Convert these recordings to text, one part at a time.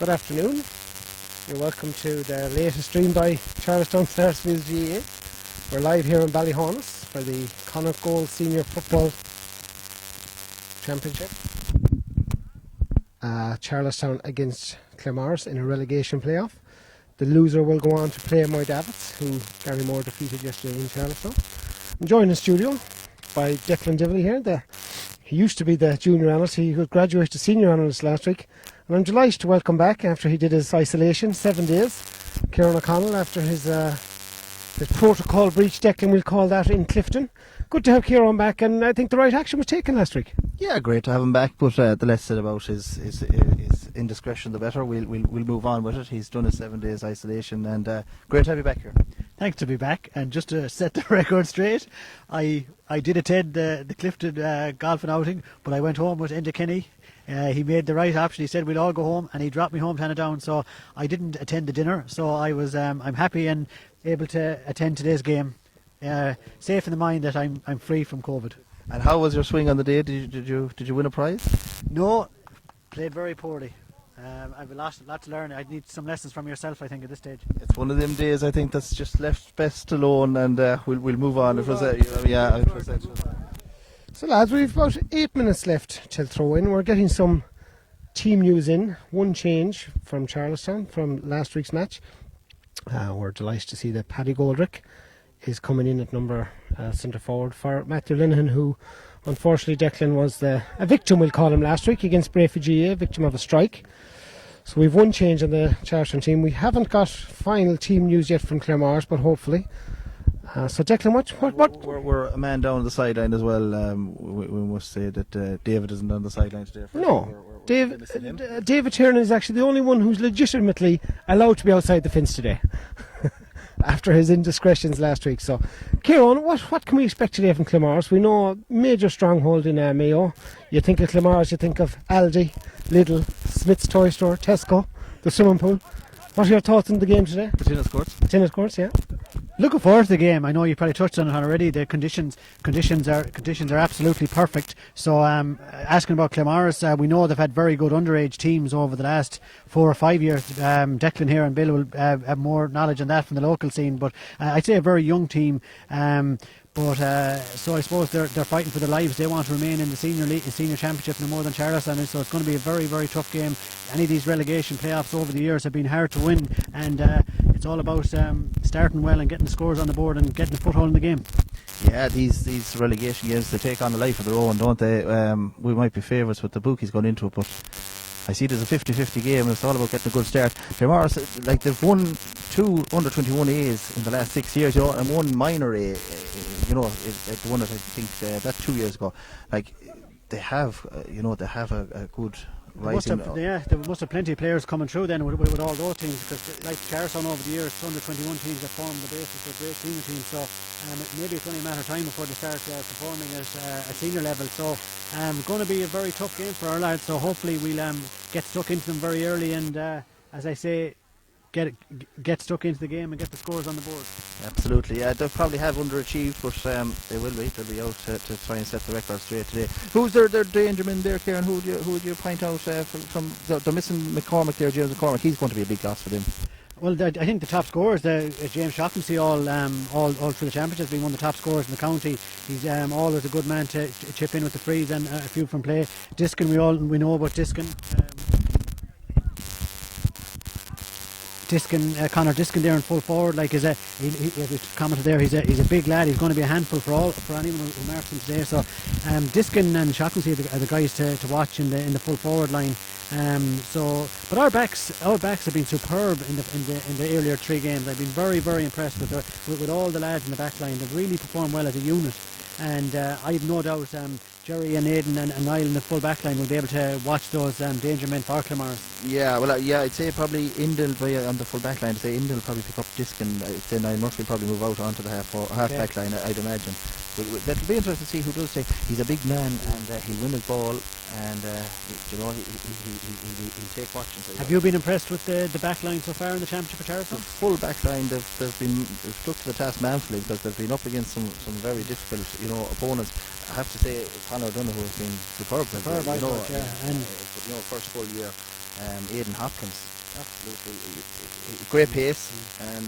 Good afternoon. You're welcome to the latest stream by Charlestown Sarsfields GA. We're live here in Ballyhonus for the Connacht Gold Senior Football Championship. Charlestown against Claremorris in a relegation playoff. The loser will go on to play Mayo, who Claremorris defeated yesterday in Charlestown. I'm joined in the studio by Declan Divilly here. He used to be the junior analyst. He graduated to senior analyst last week. And I'm delighted to welcome back, after he did his isolation, 7 days, Kieran O'Connell, after his protocol breach, Declan will call that, in Clifton. Good to have Kieran back, and I think the right action was taken last week. Yeah, great to have him back, but the less said about his indiscretion, the better. We'll move on with it. He's done his 7 days isolation, and great to have you back here. Thanks to be back, and just to set the record straight, I did attend the Clifton golfing outing, but I went home with Enda Kenny. He made the right option. He said we'll all go home, and he dropped me home to Down. So I didn't attend the dinner. So I was I'm happy and able to attend today's game, safe in the mind that I'm free from COVID. And how was your swing on the day? Did you win a prize? No, played very poorly. I've a lot to learn. I need some lessons from yourself, I think, at this stage. It's one of them days, I think, that's just left best alone, and we'll move on. It was So lads, we've about 8 minutes left till throw in. We're getting some team news in. One change from Charlestown from last week's match. We're delighted to see that Paddy Goldrick is coming in at number centre forward for Matthew Linehan, who unfortunately, Declan, was a victim, we'll call him, last week against Brayford GA, victim of a strike. So we've one change on the Charlestown team. We haven't got final team news yet from Claremorris, but hopefully. So Declan, what? We're a man down the sideline as well. We must say that David isn't on the sideline today. David Tiernan is actually the only one who's legitimately allowed to be outside the fence today, after his indiscretions last week. So, Kieran, what can we expect today from Claremorris? We know a major stronghold in Mayo. You think of Claremorris, you think of Aldi, Lidl, Smith's Toy Store, Tesco, the swimming pool. What are your thoughts on the game today? The tennis courts. Tennis courts, yeah. Looking forward to the game. I know you probably touched on it already. The conditions are absolutely perfect. So asking about Claremorris, we know they've had very good underage teams over the last 4 or 5 years. Declan here and Bill will have more knowledge on that from the local scene. But I'd say a very young team. So I suppose they're fighting for their lives. They want to remain in the senior championship no more than Charlestown, and so it's going to be a very, very tough game. Any of these relegation playoffs over the years have been hard to win, and it's all about starting well and getting the scores on the board and getting a foothold in the game. Yeah, these relegation games, they take on a life of their own, don't they? We might be favourites with the bookies going into it, but I see it as a 50-50 game, and it's all about getting a good start. Claremorris, they've won 2 under-21As in the last 6 years, and one minor A, the one that I think that's 2 years ago. They have a good rising. There must have plenty of players coming through then with all those teams, because like Charlestown over the years, it's under-21 teams that form the basis of a great senior team. So maybe it's only a matter of time before they start performing at senior level. So it's going to be a very tough game for our lads. So hopefully we'll get stuck into them very early and, as I say, get stuck into the game and get the scores on the board. Absolutely, yeah. They'll probably have underachieved, but they will be. They'll be out to try and set the record straight today. Who's their danger man there, Kieran? Who would you point out from they're missing McCormick there, James McCormick. He's going to be a big loss for them. Well, I think the top scorers, James Shaughnessy, all through the championships, being one of the top scorers in the county. He's always a good man to chip in with the frees and a few from play. Diskin, we know about Diskin. Conor Diskin there in full forward, as we commented there, he's a big lad. He's going to be a handful for anyone who marks him today. So Diskin and Shaughnessy are the guys to watch in the full forward line. But our backs have been superb in the earlier 3 games. I've been very, very impressed with all the lads in the back line. They've really performed well as a unit, and I have no doubt Jerry and Aidan and Niall in the full back line will be able to watch those danger men for Claremorris. Yeah, well, I'd say probably Indel on the full back line. I'd say Indel will probably pick up Diskin. I'd say Niall Murphy will probably move out onto the half back line, I'd imagine. That'll be interesting to see who does take. He's a big man, and he'll win his ball, and he'll take watching. Have you been impressed with the back line so far in the championship for Charlestown? The full back line, they've stuck to the task manfully, because they've been up against some very difficult opponents. I have to say, Conor O'Donoghue has been superb. And first full year. Aidan Hopkins, absolutely great pace, and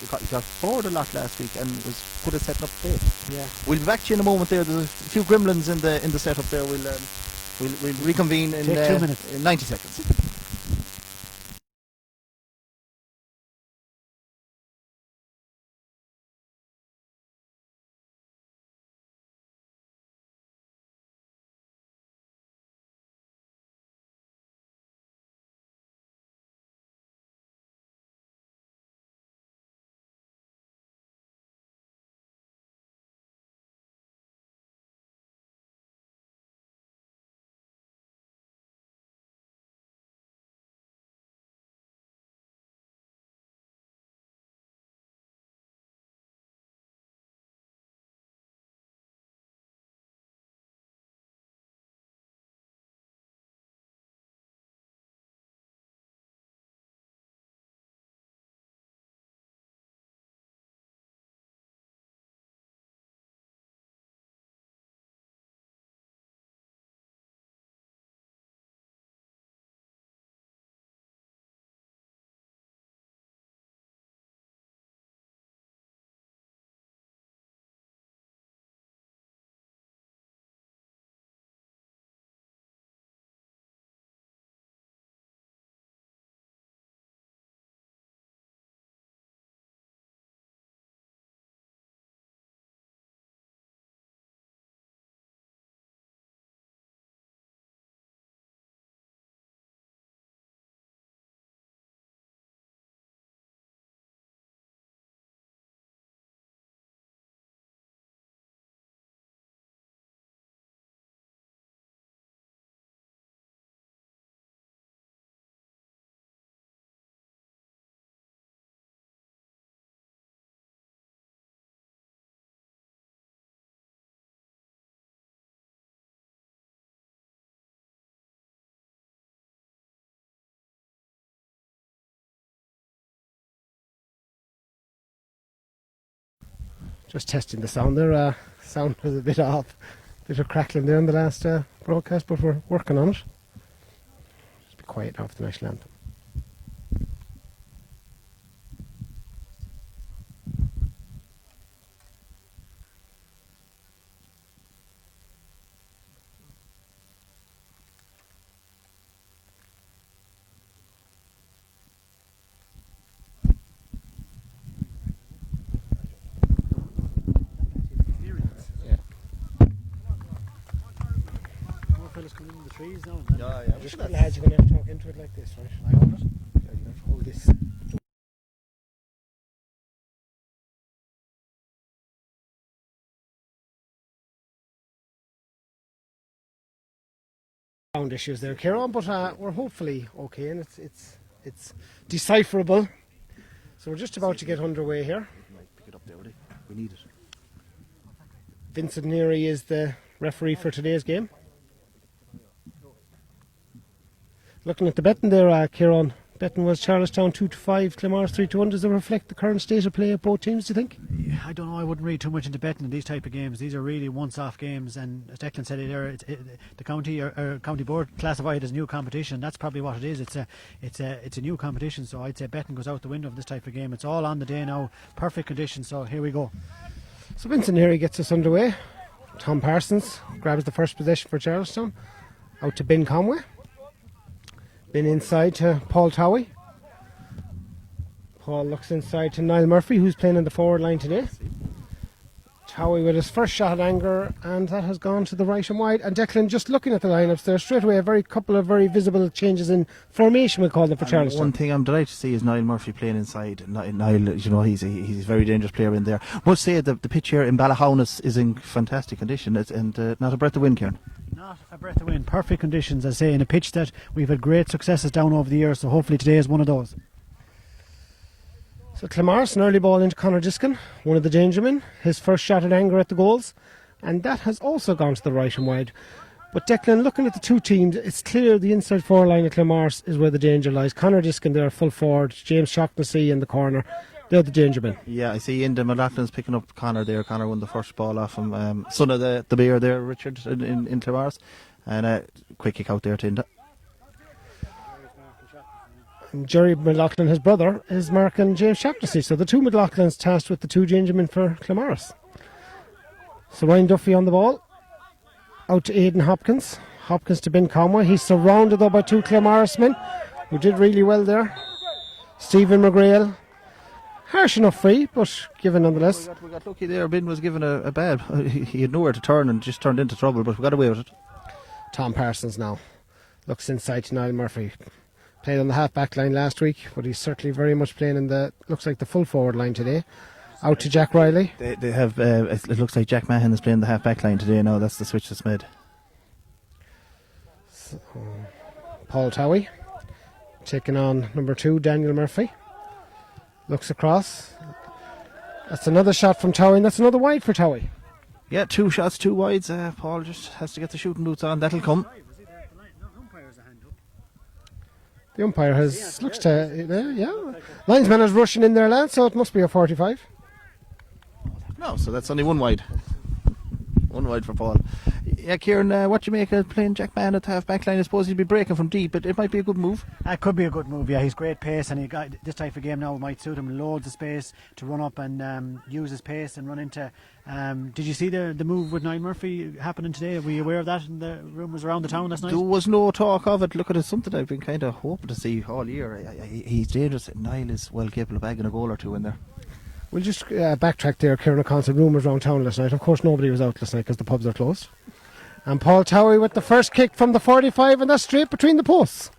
he got forward a lot last week and was good at setting up play. Yeah. We'll be back to you in a moment. There's a few gremlins in the setup there. We'll reconvene in, Take 2 minutes. in 90 seconds. Just testing the sound there. Sound was a bit off. Bit of crackling there in the last broadcast, but we're working on it. Just be quiet now for the national anthem. More fellas coming in the trees now. Yeah. Just lads, you're going to have to talk into it like this, right? I hold it. Yeah, you're going to have to hold this. Sound issues there, Kieran, but we're hopefully okay, and it's decipherable. So we're just about to get underway here. Pick it up there, will we need it. Vincent Neary is the referee for today's game. Looking at the betting there, Kieran, betting was Charlestown 2-5, Claremorris 3-1. Does it reflect the current state of play of both teams, do you think? Yeah, I don't know. I wouldn't read too much into betting in these type of games. These are really once-off games, and as Declan said it there, the county or county board classified as new competition. That's probably what it is. It's a new competition, so I'd say betting goes out the window of this type of game. It's all on the day now, perfect conditions. So here we go. So Vincent Neary gets us underway. Tom Parsons grabs the first possession for Charlestown. Out to Ben Conway. Ben inside to Paul Towie. Paul looks inside to Niall Murphy, who's playing in the forward line today. Towie with his first shot at anger, and that has gone to the right and wide. And Declan, just looking at the lineups there, straight away a couple of very visible changes in formation, we call them, for Charlestown. One thing I'm delighted to see is Niall Murphy playing inside. Niall, he's a very dangerous player in there. I must say the pitch here in Ballahowna is in fantastic condition, and not a breath of wind, Kieran. Not a breath of wind, perfect conditions, I say, in a pitch that we've had great successes down over the years, so hopefully today is one of those. So Claremorris, an early ball into Conor Diskin, one of the danger men, his first shot at anger at the goals, and that has also gone to the right and wide. But Declan, looking at the two teams, it's clear the inside forward line of Claremorris is where the danger lies. Conor Diskin there, full forward, James Shaughnessy in the corner, they're the danger men. Yeah, I see Inda McLaughlin's picking up Conor there. Conor won the first ball off him. Son of the bear there, Richard, in Claremorris, and quick kick out there to Inda. And Jerry McLaughlin, his brother, is marking James Shaughnessy. So the two McLaughlins tasked with the two gentlemen for Claremorris. So Ryan Duffy on the ball. Out to Aidan Hopkins. Hopkins to Ben Conway. He's surrounded though by two Claremorris men who did really well there. Stephen McGrail. Harsh enough free, but given nonetheless. We got lucky there. Ben was given a bad. He had nowhere to turn and just turned into trouble, but we got away with it. Tom Parsons now looks inside to Niall Murphy. Played on the half-back line last week, but he's certainly very much playing in the, looks like the full forward line today. Out to Jack Riley. They have, it looks like Jack Mahon is playing the half-back line today now. That's the switch that's made. So, Paul Towie taking on number 2, Daniel Murphy. Looks across. That's another shot from Towie, and that's another wide for Towie. Yeah, 2 shots, 2 wides. Paul just has to get the shooting boots on. That'll come. The umpire looks to, yeah. Linesman is rushing in there, lad, so it must be a 45. No, so that's only 1 wide. 1 wide for Paul. Yeah, Kieran, what do you make of playing Jack Mann at the half-back line? I suppose he'd be breaking from deep, but it might be a good move. That could be a good move, yeah. He's great pace, and this type of game now might suit him. Loads of space to run up and use his pace and run into. Did you see the move with Niall Murphy happening today? Were you aware of that in the rumours around the town last night? There was no talk of it. Look, it's something I've been kind of hoping to see all year. He's dangerous. Niall is well capable of bagging a goal or two in there. We'll just backtrack there, Kieran O'Connor said rumours around town last night. Of course, nobody was out last night because the pubs are closed. And Paul Towie with the first kick from the 45, and that's straight between the posts.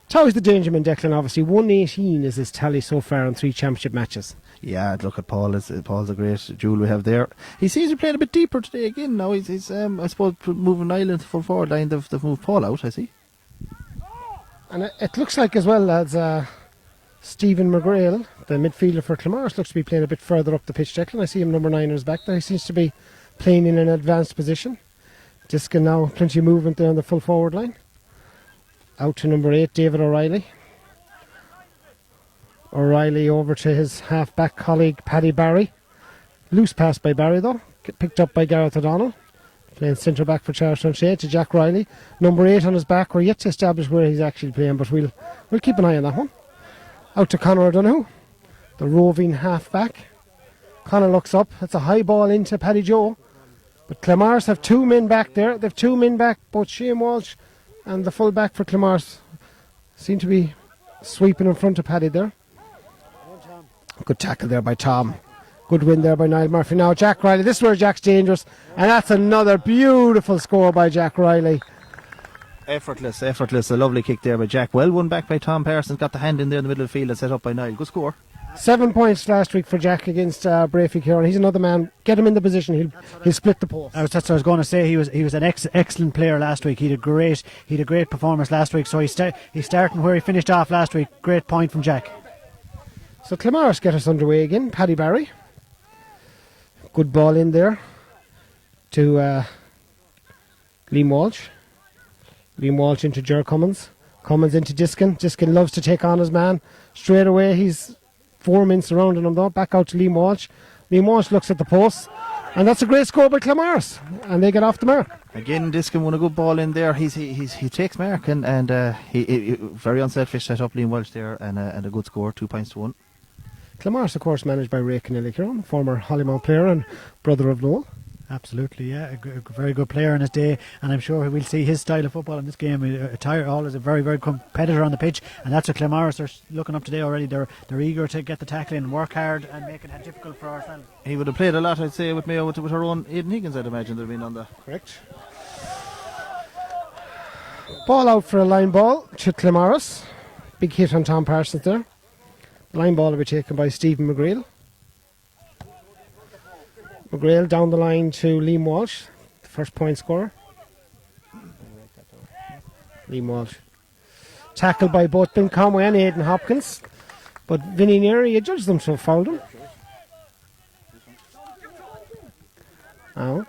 Towie's the danger man, Declan, obviously. 118 is his tally so far in 3 championship matches. Yeah, look at Paul. Paul's a great jewel we have there. He seems to be playing a bit deeper today again now. He's I suppose, moving Niall into the full forward line. They've moved Paul out, I see. And it looks like as well, lads, Stephen McGrail, the midfielder for Claremorris, looks to be playing a bit further up the pitch, Declan. I see him number 9 on his back there. He seems to be playing in an advanced position. Diskin now, plenty of movement there on the full forward line. Out to number 8, David O'Reilly. O'Reilly over to his half-back colleague, Paddy Barry. Loose pass by Barry though, picked up by Gareth O'Donnell. Playing centre-back for Charlestown Shade to Jack Riley. Number 8 on his back. We're yet to establish where he's actually playing, but we'll keep an eye on that one. Out to Conor O'Donoghue, the roving half-back. Conor looks up, that's a high ball into Paddy Joe. But Claremorris have 2 men back there. They've 2 men back, both Shane Walsh and the full back for Claremorris seem to be sweeping in front of Paddy there. Good tackle there by Tom. Good win there by Niall Murphy. Now Jack Riley, this is where Jack's dangerous, and that's another beautiful score by Jack Riley. Effortless. A lovely kick there by Jack. Well won back by Tom Parsons. Got the hand in there in the middle of the field and set up by Niall. Good score. 7 points last week for Jack against Brafey Kieran. He's another man. Get him in the position. He'll split the post. That's what I was going to say. He was an excellent player last week. He had a great performance last week. So he's starting where he finished off last week. Great point from Jack. So Claremorris get us underway again. Paddy Barry. Good ball in there to Liam Walsh. Liam Walsh into Ger Cummins. Cummins into Diskin. Diskin loves to take on his man. Straight away he's 4 men surrounding him though. Back out to Liam Walsh. Liam Walsh looks at the post. And that's a great score by Claremorris. And they get off the mark. Again, Diskin won a good ball in there. He takes mark and he very unselfish set up Liam Walsh there and a good score, 2 points to 1. Claremorris, of course, managed by Ray Kennelly Kieran, former Hollymount player and brother of Noel. Absolutely, yeah. A very good player in his day, and I'm sure we'll see his style of football in this game. Always a very, very competitor on the pitch, and that's what Claremorris are looking up today already. They're eager to get the tackle in, work hard, and make it difficult for ourselves. He would have played a lot, I'd say, with Mayo, with her own Aidan Higgins, I'd imagine, they'd have been on the... Correct. Ball out for a line ball to Claremorris. Big hit on Tom Parsons there. Line ball will be taken by Stephen McGrail. McGrail down the line to Liam Walsh, the first point scorer. Liam Walsh. Tackled by both Ben Conway and Aidan Hopkins. But Vinnie Neary, he judged them, so fouled him. Now,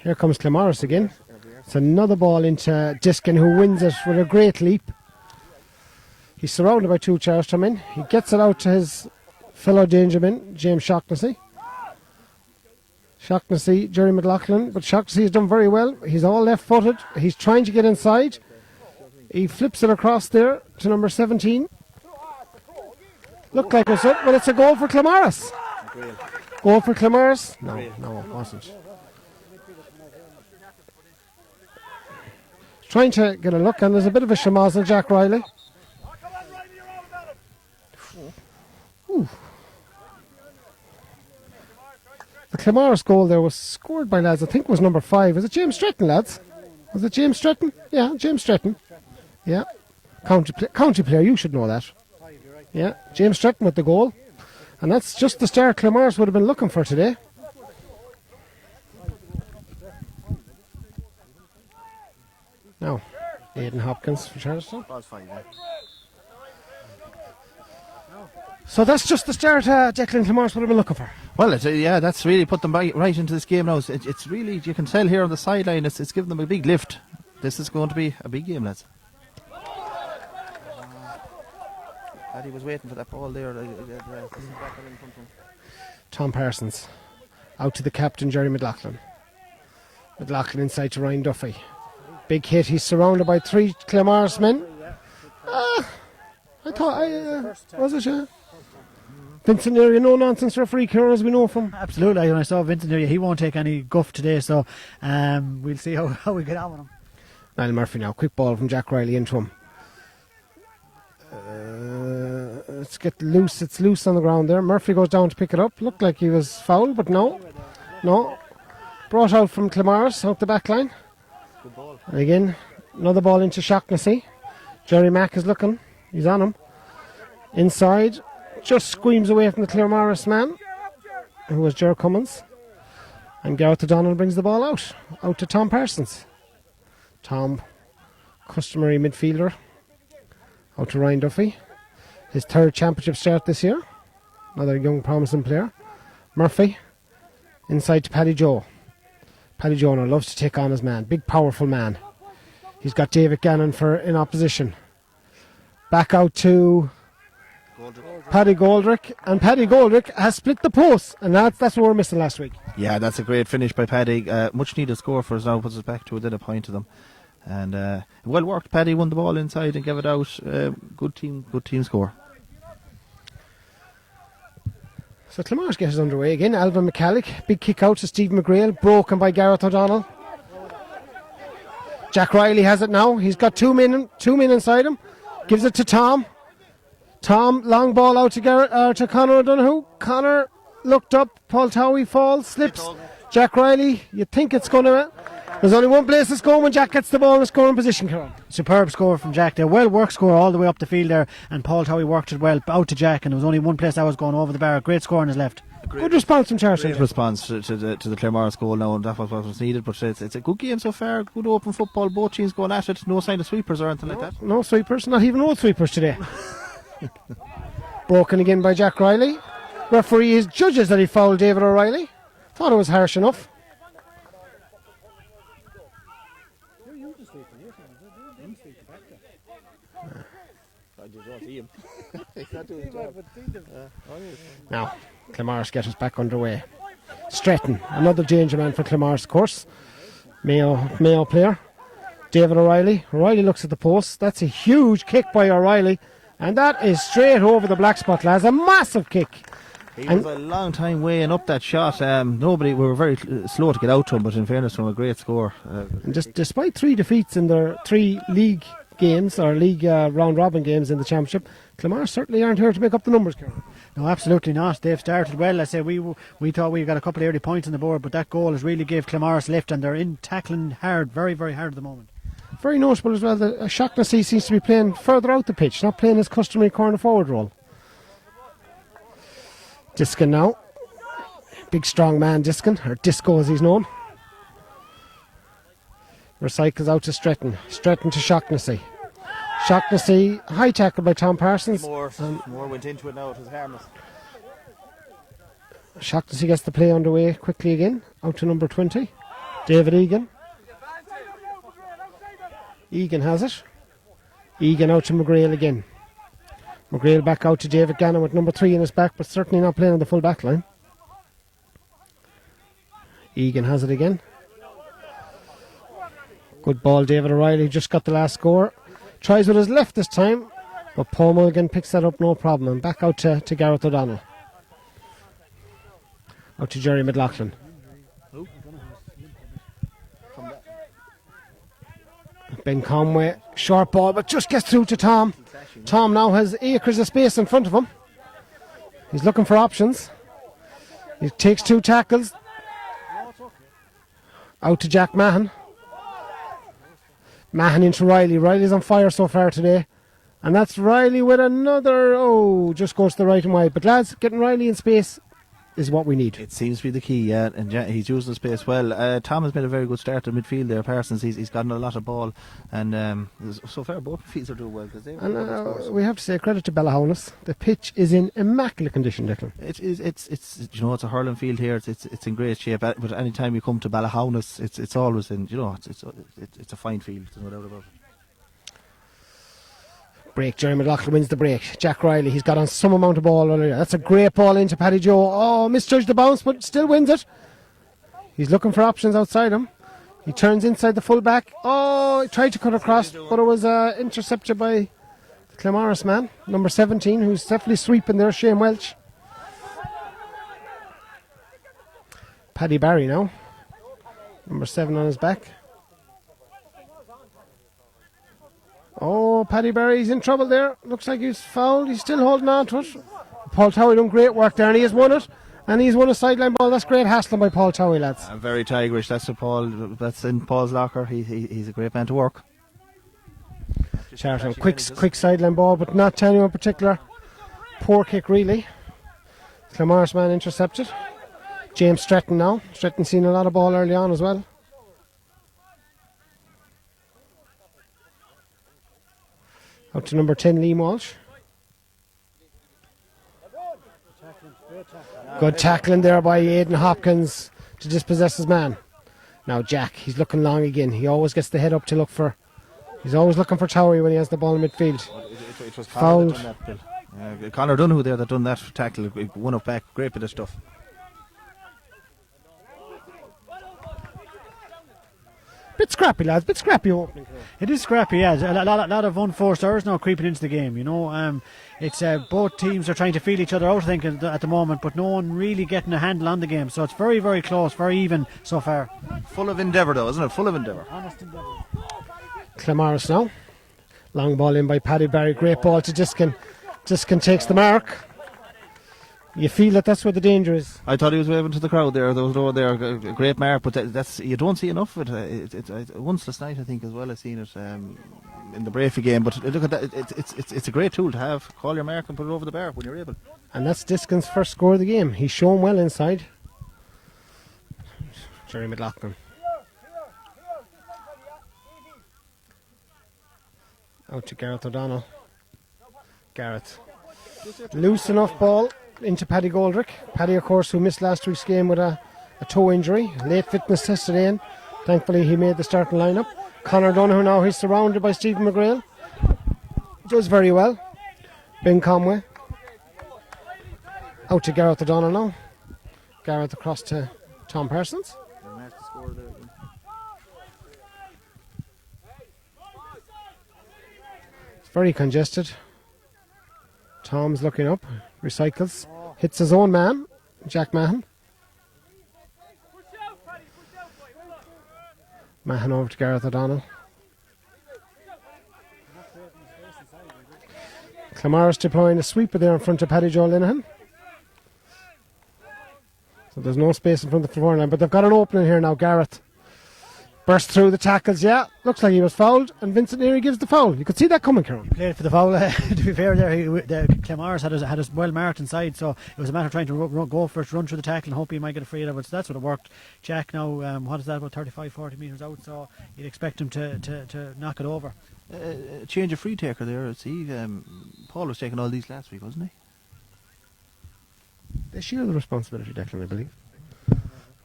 here comes Claremorris again. It's another ball into Diskin, who wins it with a great leap. He's surrounded by 2 Charlestown men. He gets it out to his fellow dangerman, James Shaughnessy. Jerry McLaughlin, but Shaughnessy has done very well. He's all left-footed. He's trying to get inside. He flips it across there to number 17. Looked like it was up, but it's a goal for Claremorris. Goal for Claremorris? No, it wasn't. Trying to get a look, and there's a bit of a shamaz on Jack Riley. Ooh. The Claremorris goal there was scored by lads, I think it was number 5. Was it James Stretton, lads? Was it James Stretton? Yeah, James Stretton. Yeah. County player, you should know that. Yeah, James Stretton with the goal. And that's just the start Claremorris would have been looking for today. Now, Aidan Hopkins for Charlestown. So that's just the start Declan Claremorris would have been looking for. Well, that's really put them right into this game now. It's really, you can tell here on the sideline, it's given them a big lift. This is going to be a big game, lads. Paddy was waiting for that ball there. Tom Parsons out to the captain, Jerry McLaughlin. McLaughlin inside to Ryan Duffy. Big hit. He's surrounded by 3 Claremorris men. I thought, was it? Vincent Neary, no nonsense referee, Kieran, as we know from. Absolutely. When I saw Vincent Neary, he won't take any guff today, so we'll see how we get on with him. Niall Murphy now. Quick ball from Jack Riley into him. Let's get loose. It's loose on the ground there. Murphy goes down to pick it up. Looked like he was fouled, but no. Brought out from Claremorris, out the back line. And again, another ball into Shaughnessy. Jerry Mack is looking. He's on him. Inside. Just squeams away from the Claremorris man, who was Ger Cummins. And Gareth O'Donnell brings the ball out to Tom Parsons. Tom, customary midfielder. Out to Ryan Duffy. His 3rd championship start this year. Another young promising player. Murphy. Inside to Paddy Joe. Paddy Joe now loves to take on his man. Big powerful man. He's got David Gannon in opposition. Back out to Paddy Goldrick. And Paddy Goldrick has split the post. And that's what we were missing last week. Yeah, that's a great finish by Paddy. Much needed score for us now. Puts us back to within a point of them. And well worked. Paddy won the ball inside and gave it out. Good team score. So Claremorris gets underway again. Alvin McCallick, big kick out to Steve McGrail, broken by Gareth O'Donnell. Jack Riley has it now. He's got two men inside him. Gives it to Tom. Tom, long ball out to Conor O'Donoghue. Conor looked up. Paul Towie falls, slips. Jack Riley, you think it's going to... There's only one place to score when Jack gets the ball in a scoring position, Kieran. Superb score from Jack there. Well worked score all the way up the field there, and Paul Towie worked it well out to Jack, and there was only one place that was going over the bar. Great score on his left. Good response from Charlestown. Great response to the Claremorris goal now, and that was what was needed. But it's a good game so far. Good open football. Both teams going at it. No sign of sweepers or anything like that. No sweepers. Not even road sweepers today. Broken again by Jack Riley. Referee judges that he fouled David O'Reilly. Thought it was harsh enough. Now, Claremorris get us back underway. Stretton, another danger man for Claremorris, of course. Mayo player. David O'Reilly. O'Reilly looks at the post. That's a huge kick by O'Reilly. And that is straight over the black spot, lads. A massive kick. He was a long time weighing up that shot. We were very slow to get out to him, but in fairness to him, a great score. And just despite 3 defeats in their 3 league games, or league round-robin games in the championship, Claremorris certainly aren't here to make up the numbers, Kieran. No, absolutely not. They've started well. I say we thought we got a couple of early points on the board, but that goal has really gave Claremorris lift, and they're in tackling hard, very, very hard at the moment. Very notable as well that Shaughnessy seems to be playing further out the pitch, not playing his customary corner forward role. Diskin now. Big strong man Diskin, or Disco as he's known. Recycles out to Stretton. Stretton to Shaughnessy. Shaughnessy, high tackle by Tom Parsons. More went into it now, it was harmless. Shaughnessy gets the play underway quickly again. Out to number 20. David Egan. Egan has it. Egan out to McGrail again. McGrail back out to David Gannon with number 3 in his back, but certainly not playing on the full back line. Egan has it again. Good ball, David O'Reilly just got the last score. Tries with his left this time, but Paul Mulligan picks that up, no problem. And back out to Gareth O'Donnell. Out to Jerry McLaughlin. Ben Conway, short ball, but just gets through to Tom. Tom now has acres of space in front of him. He's looking for options. He takes 2 tackles. Out to Jack Mahan. Mahan into Riley. Riley's on fire so far today. And that's Riley with another, just goes to the right and wide. But lads, getting Riley in space is what we need. It seems to be the key, yeah, and he's using the space well. Tom has made a very good start in midfield there. Parsons, he's gotten a lot of ball, and so far both midfields are doing well. And we have to say credit to Bellahowness. The pitch is in immaculate condition, Declan. It's it's a hurling field here. It's in great shape. But any time you come to Bellahowness, it's always in it's a fine field. There's no doubt about it. Break. Jerry McLaughlin wins the break. Jack Riley, he's got on some amount of ball earlier. That's a great ball into Paddy Joe. Misjudged the bounce, but still wins it. He's looking for options outside him. He turns inside the fullback. He tried to cut across, but it was intercepted by the Claremorris man, number 17, who's definitely sweeping there, Shane Welch. Paddy Barry now, number 7 on his back. Paddy Barry's in trouble there. Looks like he's fouled. He's still holding on to it. Paul Towie done great work there, and he has won it. And he's won a sideline ball. That's great hassling by Paul Towie, lads. Very tigerish. That's in Paul's locker. He's a great man to work. Charlestown, quick sideline ball, but not to anyone in particular. Poor kick, really. Claremorris man intercepted. James Stretton now. Stretton seen a lot of ball early on as well. Out to number 10, Liam Walsh. Good tackling there by Aidan Hopkins to dispossess his man. Now Jack, he's looking long again. He always gets the head up to look for. He's always looking for Towie when he has the ball in midfield. It was fouled. Conor Donoghue there that done that tackle. One up back. Great bit of stuff. Bit scrappy, lads. Bit scrappy opening. It is scrappy, yeah. A lot of unforced errors now creeping into the game. It's both teams are trying to feel each other out, I think, at the moment, but no one really getting a handle on the game. So it's very, very close, very even so far. Full of endeavour, though, isn't it? Full of endeavour. Honest endeavour. Claremorris now. Long ball in by Paddy Barry. Great ball to Diskin. Diskin takes the mark. You feel that that's where the danger is. I thought he was waving to the crowd there. Those over there, a great mark, but that's you don't see enough of it. Once last night, I think, as well. I've seen it in the Brafey game. But look at that; it's a great tool to have. Call your mark and put it over the bar when you're able. And that's Diskin's first score of the game. He's shown well inside. Jerry McLaughlin. Out to Gareth O'Donnell. Gareth. Loose enough ball into Paddy Goldrick. Paddy, of course, who missed last week's game with a toe injury. Late fitness test today, and thankfully he made the starting lineup. Conor Donoghue now, he's surrounded by Stephen McGrail. Does very well. Ben Conway. Out to Gareth O'Donnell now. Gareth across to Tom Parsons. It's very congested. Tom's looking up, recycles, hits his own man, Jack Mahan. Mahan over to Gareth O'Donnell. Claremorris deploying a sweeper there in front of Paddy Joe Linehan. So there's no space in front of the forward line, but they've got an opening here now. Gareth burst through the tackles, looks like he was fouled, and Vincent Neary gives the foul. You could see that coming, Kieran. Played for the foul. To be fair, there, Claremorris had us well marked inside, so it was a matter of trying to go for it, run through the tackle, and hope he might get a free of it. So that's what it worked. Jack now, what is that, about 35-40 metres out, so you'd expect him to knock it over. Change of free taker there. See, Paul was taking all these last week, wasn't he? They share the responsibility, Declan, I believe.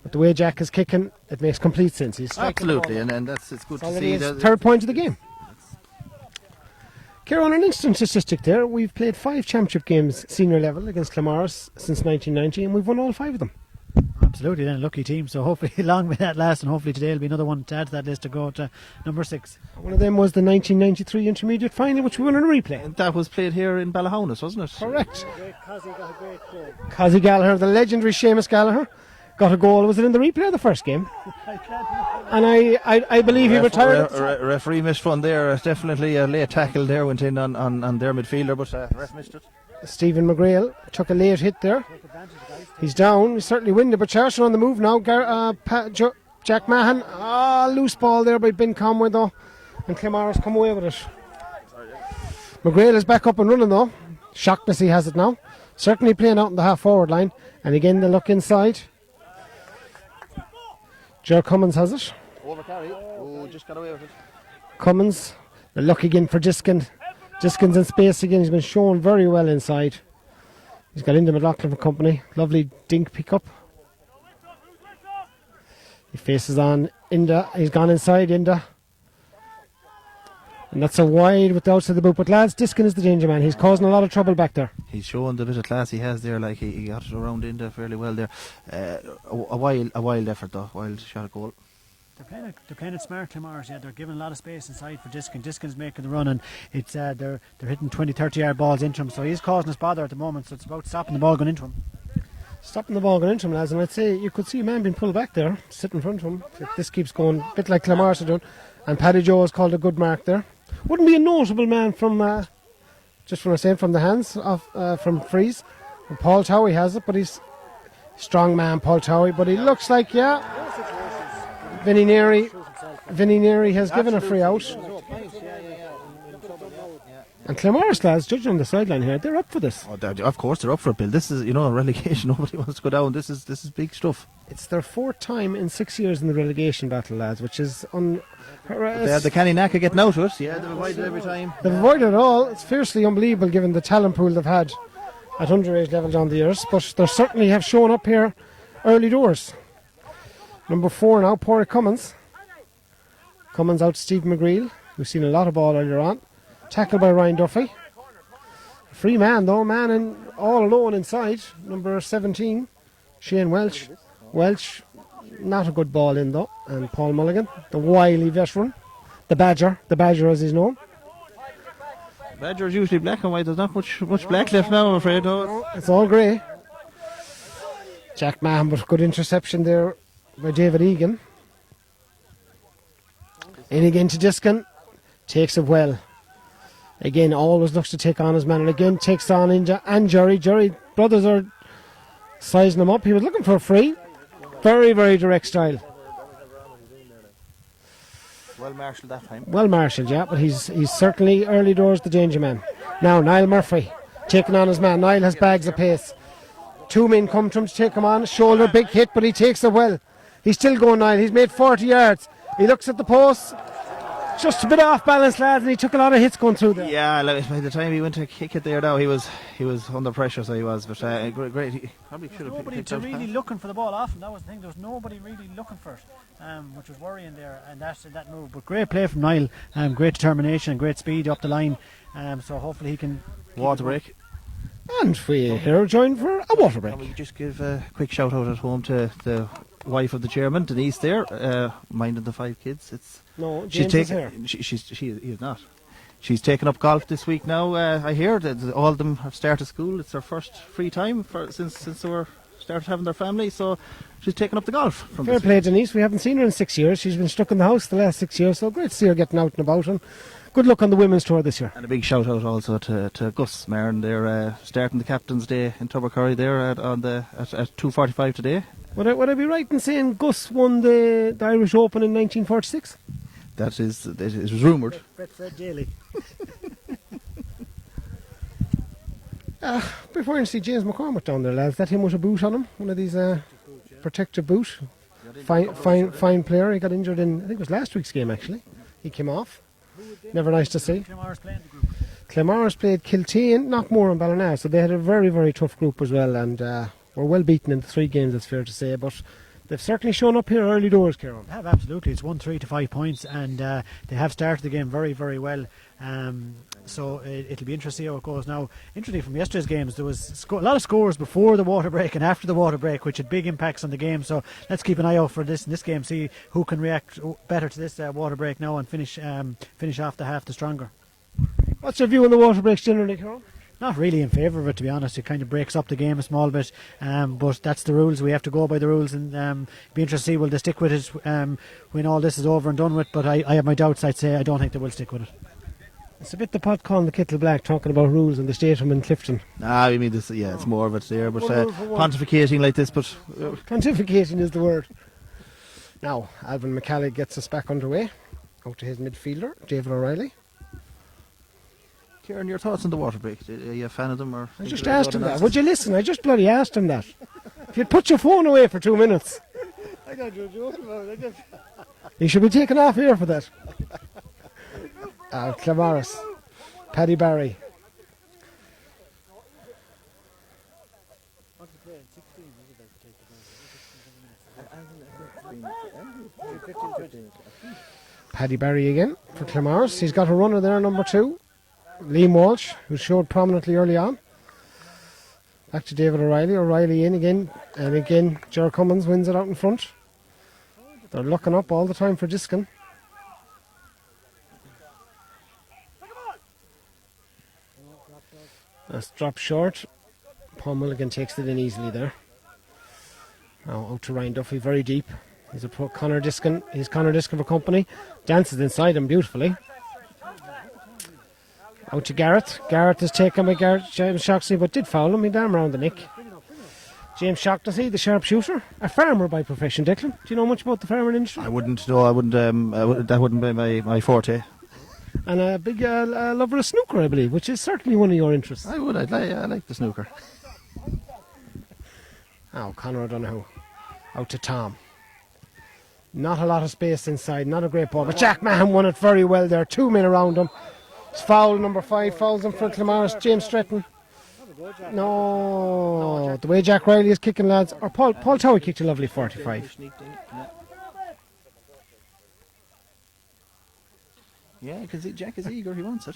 But the way Jack is kicking, it makes complete sense. He's absolutely, and it's good to see. Third point of the game. Kieran, an instant statistic there. We've played 5 championship games senior level against Claremorris since 1990, and we've won all 5 of them. Absolutely, then a lucky team. So hopefully long may that last, and hopefully today will be another one to add to that list to go to number 6. One of them was the 1993 intermediate final, which we won in a replay. And that was played here in Ballahonus, wasn't it? Correct. Cozzy got a great goal. Cozzy Gallagher, the legendary Seamus Gallagher, got a goal. Was it in the replay of the first game? And I believe he retired. Referee missed one there. Definitely a late tackle there went in on their midfielder, but ref missed it. Stephen McGrail took a late hit there. He's down. He's certainly winded, but Charlestown on the move now. Jack Mahan. Loose ball there by Ben Conway though. And Claremorris come away with it. McGrail is back up and running though. Shockness he has it now. Certainly playing out in the half forward line. And again they look inside. Ger Cummins has it. Over carry. Oh, just got away with it. Cummins. The look again for Diskin. Diskin's in space again. He's been shown very well inside. He's got into McLaughlin for company. Lovely dink pick up. He faces on Inda. He's gone inside Inda. And that's a wide with the outside of the boot. But lads, Diskin is the danger man. He's causing a lot of trouble back there. He's showing the bit of class he has there. Like he got it around Inda fairly well there. A wild effort though. Wild shot at goal. They're playing it smart, Claremorris. Yeah, they're giving a lot of space inside for Diskin. Diskin's making the run, and it's they're hitting 20-30 yard balls into him. So he's causing us bother at the moment. So it's about stopping the ball going into him. Stopping the ball going into him, lads. And I'd say you could see a man being pulled back there, sitting in front of him. If this keeps going, a bit like Claremorris are doing. And Paddy Joe has called a good mark there. Wouldn't be a notable man from, just from the hands of from Freeze. And Paul Towie has it, but he's strong man, Paul Towie. But he looks like Vinny Neary has given a free out. And Claremorris lads, judging on the sideline here, they're up for this. Oh, of course they're up for it, Bill. This is, relegation. Nobody wants to go down. This is big stuff. It's their 4th time in 6 years in the relegation battle, lads, which is They had the canny knack of getting out of it. Yeah, they've avoided every time. They've avoided it all. It's fiercely unbelievable given the talent pool they've had at underage level down the years. But they certainly have shown up here early doors. Number 4 now, Porrick Cummins. Cummins out to Steve McGreal. We've seen a lot of ball earlier on. Tackled by Ryan Duffy. Free man though, all alone inside. Number 17, Shane Welch. Welch, not a good ball in though. And Paul Mulligan, the wily veteran. The Badger as he's known. Badger's usually black and white. There's not much black left now, I'm afraid. No. It's all grey. Jack Mahan, but good interception there by David Egan. In again to Diskin. Takes it well. Again, always looks to take on his man. And again, takes on Inja and Jerry. Jerry, brothers are sizing him up. He was looking for a free. Very, very direct style. Well marshalled that time. Well marshalled, yeah. But he's certainly early doors the danger man. Now, Niall Murphy taking on his man. Niall has bags of pace. 2 men come to him to take him on. Shoulder, big hit, but he takes it well. He's still going, Niall. He's made 40 yards. He looks at the post. Just a bit off balance, lads, and he took a lot of hits going through there. Yeah, by the time he went to kick it there now, he was under pressure, so he was. But great, he probably should have. Nobody really looking for the ball often. That was the thing. There was nobody really looking for it, which was worrying there. And that's that move. But great play from Niall. Great determination and great speed up the line. So hopefully he can. Water break. And we here joined for a water break. And we just give a quick shout out at home to the wife of the chairman, Denise, there, minding the 5 kids. No, James is here. He is not. She's taken up golf this week now. I hear that all of them have started school. It's their first free time since they were started having their family. So she's taken up the golf. Fair play, Denise. We haven't seen her in 6 years. She's been stuck in the house the last 6 years. So great to see her getting out and about. And good luck on the women's tour this year. And a big shout out also to Gus Marin. They're starting the Captain's Day in Tubbercurry there at 2:45 today. Would I be right in saying Gus won the Irish Open in 1946? It was rumoured. Fred Daly. Before you see James McCormick down there, lads, that him with a boot on him, one of these protective boot. Fine player. He got injured in, I think it was last week's game actually. He came off. Never nice to see. Claremorris playing the group. Claremorris played Kilteen, Knockmore and Ballina, so they had a very, very tough group as well, and were well beaten in the 3 games, it's fair to say, but They've certainly shown up here early doors, Kieran. They have, absolutely. It's 1-3 to 5 points, and they have started the game very, very well. So it'll be interesting to see how it goes. Now, interestingly, from yesterday's games, there was a lot of scores before the water break and after the water break, which had big impacts on the game. So let's keep an eye out for this in this game, see who can react better to this water break now and finish off the half the stronger. What's your view on the water breaks generally, Kieran? Not really in favour of it, to be honest. It kind of breaks up the game a small bit, but that's the rules. We have to go by the rules, and be interested to see will they stick with it when all this is over and done with. But I have my doubts. I'd say I don't think they will stick with it. It's a bit the pot calling the kettle black, talking about rules in the stadium in Clifton. I mean, this, yeah, it's more of it there, but pontificating like this, but... Pontificating is the word. Now, Alvin McCallig gets us back underway. Out to his midfielder, David O'Reilly. Kieran, your thoughts on the water break? Are you a fan of them? Or I just asked him that. Would you listen? I just bloody asked him that. If you'd put your phone away for 2 minutes. I got you joking about it. You should be taken off here for that. Claremorris, Paddy Barry. Paddy Barry again for Claremorris. He's got a runner there, number 2. Liam Walsh, who showed prominently early on. Back to David O'Reilly. O'Reilly in again. And again, Ger Cummins wins it out in front. They're looking up all the time for Diskin. That's dropped short. Paul Mulligan takes it in easily there. Now out to Ryan Duffy, very deep. He's a Connor Diskin. He's Connor Diskin for company. Dances inside him beautifully. Out to Garrett. Garrett is taken by James Shocknessy, but did foul him. He damn around the neck. James Shocknessy, the sharpshooter, a farmer by profession. Declan, do you know much about the farming industry? I wouldn't. No, I wouldn't. That wouldn't be my forte. And a big lover of snooker, I believe, which is certainly one of your interests. I would. I like the snooker. Now, Conor O'Donoghue. Out to Tom. Not a lot of space inside, not a great ball. But Jack Mahan won it very well there. 2 men around him. It's foul number 5, fouls him for Claremorris. James Stretton. No, the way Jack Riley is kicking, lads. Or Paul Towie kicked a lovely 45. Yeah, because Jack is eager, he wants it.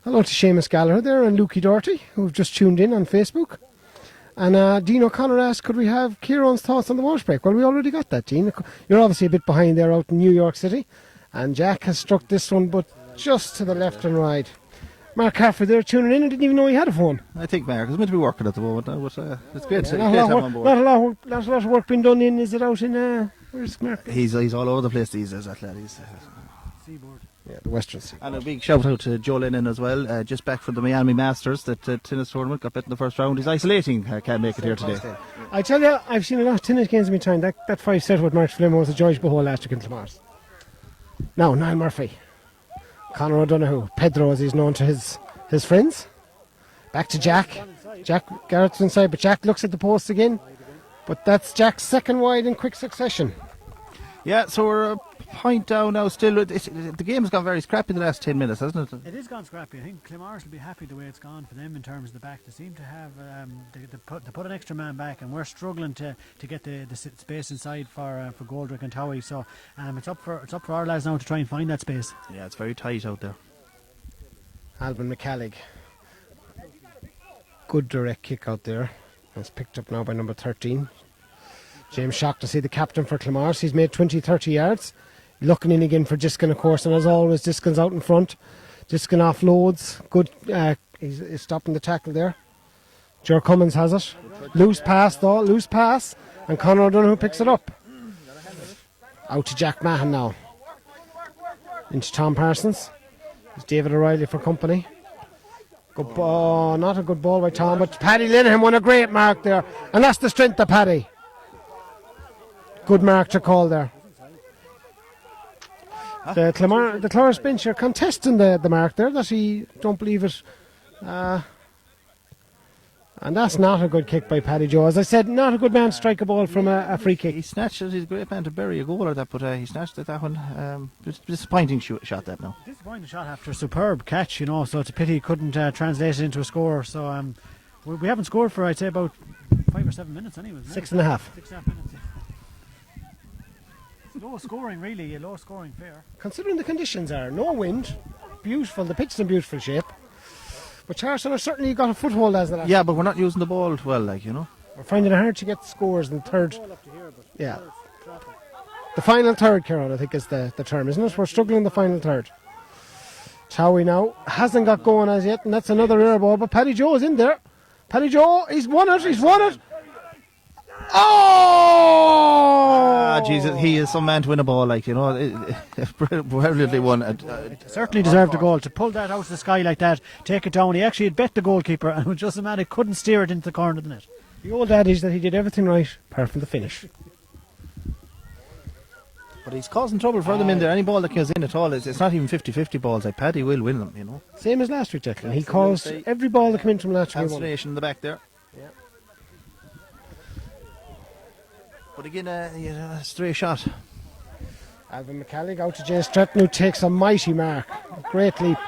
Hello to Seamus Gallagher there and Lukey Doherty, who've just tuned in on Facebook. And Dean O'Connor asked, could we have Kieran's thoughts on the water break? Well, we already got that, Dean. You're obviously a bit behind there out in New York City. And Jack has struck this one, but just to the left and right. Mark Caffrey there tuning in and didn't even know he had a phone. I think Mark is meant to be working at the moment now, but it's great to not have him on board. Not a lot of work being done in, is it out in, where's Mark? He's all over the place these days, that lad. He's Seaboard. Yeah, the Western Sea. And a big shout out to Joe Lennon as well, just back from the Miami Masters, that tennis tournament, got bet in the first round. He's isolating, can't make it here today. I tell you, I've seen a lot of tennis games in my time. That 5-set with Mark Flynn was a George Bohol last week in Claremorris. Now, Niall Murphy. Conor O'Donoghue. Pedro, as he's known to his friends. Back to Jack. Jack Garrett's inside, but Jack looks at the post again. But that's Jack's second wide in quick succession. Yeah, so we're a point down now still. The game has gone very scrappy the last 10 minutes, hasn't it? It has gone scrappy. I think Claremorris will be happy the way it's gone for them in terms of the back. They seem to have they put an extra man back, and we're struggling to get the space inside for Goldrick and Towie. So it's up for our lads now to try and find that space. Yeah, it's very tight out there. Alvin McCallig. Good direct kick out there. It's picked up now by number 13. James Shocknessy, the captain for Claremorris. He's made 20-30 yards. Looking in again for Diskin, of course, and as always, Diskin's out in front. Diskin offloads. Good. He's stopping the tackle there. Ger Cummins has it. Loose pass, and Conor O'Donoghue picks it up. Out to Jack Mahan now. Into Tom Parsons. It's David O'Reilly for company. Good ball, not a good ball by Tom, but Paddy Linehan won a great mark there, and that's the strength of Paddy. Good mark to call there. The Claremorris bench are contesting the mark there. That he don't believe it. And that's not a good kick by Paddy Joe. As I said, not a good man to strike a ball from a free kick. He snatched it. He's a great man to bury a goal at that, but he snatched it, that one. Disappointing shot that now. Disappointing shot after a superb catch, so it's a pity he couldn't translate it into a score. So we haven't scored for, I'd say, about 5 or 7 minutes anyway. 6.5. 6.5 minutes. Low scoring, really, a low scoring fair. Considering the conditions are no wind, beautiful, the pitch is in beautiful shape. But Charlestown have certainly got a foothold as the last. Yeah, but we're not using the ball well, like, you know. We're finding it hard to get scores in the third. Yeah. The final third, Kieran, I think is the term, isn't it? We're struggling in the final third. Chowie now hasn't got going as yet, and that's another air ball, but Paddy Joe is in there. Paddy Joe, he's won it. Oh! Jesus, he is some man to win a ball, like, you know. Brilliantly won. Certainly deserved a goal. To pull that out of the sky like that, take it down. He actually had bet the goalkeeper, and it was just a man who couldn't steer it into the corner of the net. The old adage that he did everything right, apart from the finish. But he's causing trouble for them in there. Any ball that goes in at all, it's not even 50-50 balls. Like, Paddy will win them, you know. Same as last week, Declan. He caused every ball that came in from last week. Cancellation in the back there. Yeah. But again, a stray shot. Alvin McCallig out to Jay Stratton, who takes a mighty mark. A great leap.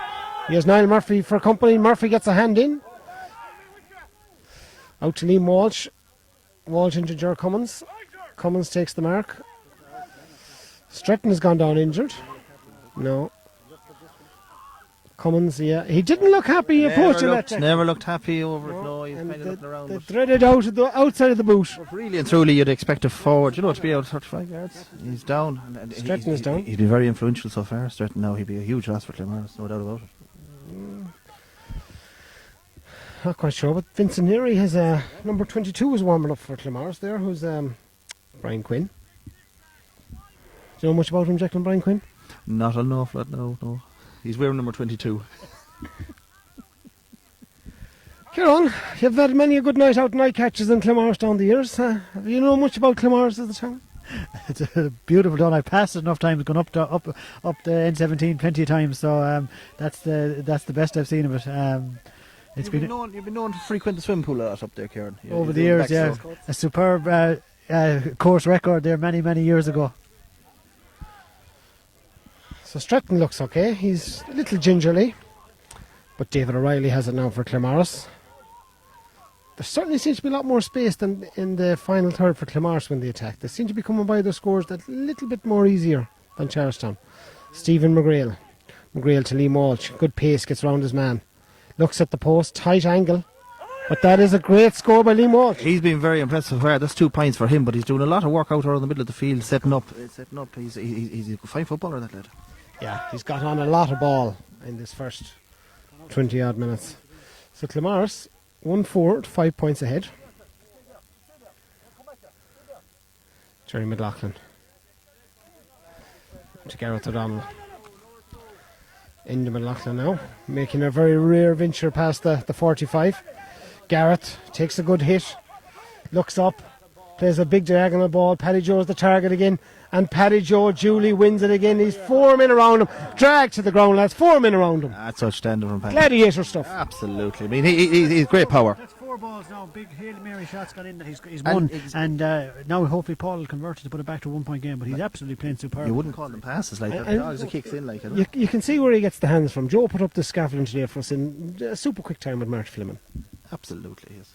He has Niall Murphy for company. Murphy gets a hand in. Out to Liam Walsh. Walsh into Ger Cummins. Cummins takes the mark. Stratton has gone down injured. No. Cummins, yeah. He didn't look happy approaching that. Never looked happy over it. No, he's kind of looking around. They threaded out of the outside of the boot. But really and truly, you'd expect a forward, you know, to be out 35 yards. He's down. And Stratton is down. He's been very influential so far. Stratton now, he'd be a huge loss for Claremorris, no doubt about it. Not quite sure, but Vincent Neary has number 22 is warming up for Claremorris there, who's Brian Quinn. Do you know much about him, Jacqueline, Brian Quinn? Not an awful lot, no. He's wearing number 22. Kieran, you've had many a good night out night catches in Claremorris down the years. Do you know much about Claremorris as a town? It's a beautiful town. I've passed it enough times, gone up the N17 plenty of times, so that's the best I've seen of it. You've been known to frequent the swimming pool a lot up there, Kieran. Over the years, yeah. A superb course record there many years ago. So Stratton looks okay. He's a little gingerly. But David O'Reilly has it now for Claremorris. There certainly seems to be a lot more space than in the final third for Claremorris when they attack. They seem to be coming by their scores that little bit more easier than Charlestown. Stephen McGrail. McGrail to Liam Walsh. Good pace, gets round his man. Looks at the post, tight angle. But that is a great score by Liam Walsh. He's been very impressive. That's 2 points for him, but he's doing a lot of work out around the middle of the field, setting up. He's a fine footballer, that lad. Yeah, he's got on a lot of ball in this first 20 odd minutes. So Claremorris 1-4, 5 points ahead. Jerry McLaughlin to Gareth O'Donnell. Into McLaughlin now, making a very rare venture past the 45. Garrett takes a good hit, looks up, plays a big diagonal ball. Paddy Joe's the target again, and Paddy Joe Julie wins it again. He's 4 men around him, dragged to the ground, lads. 4 men around him. That's outstanding from Paddy. Gladiator stuff. Absolutely. I mean, he's great power. That's 4 balls now. Big Hail Mary shots got in. He's won, and now hopefully Paul will convert it to put it back to 1 point game. But he's absolutely playing superb. You wouldn't call them passes like that. The dogs are kicks in like it. You can see where he gets the hands from. Joe put up the scaffolding today for us in a super quick time with Marty Fleming. Absolutely, yes.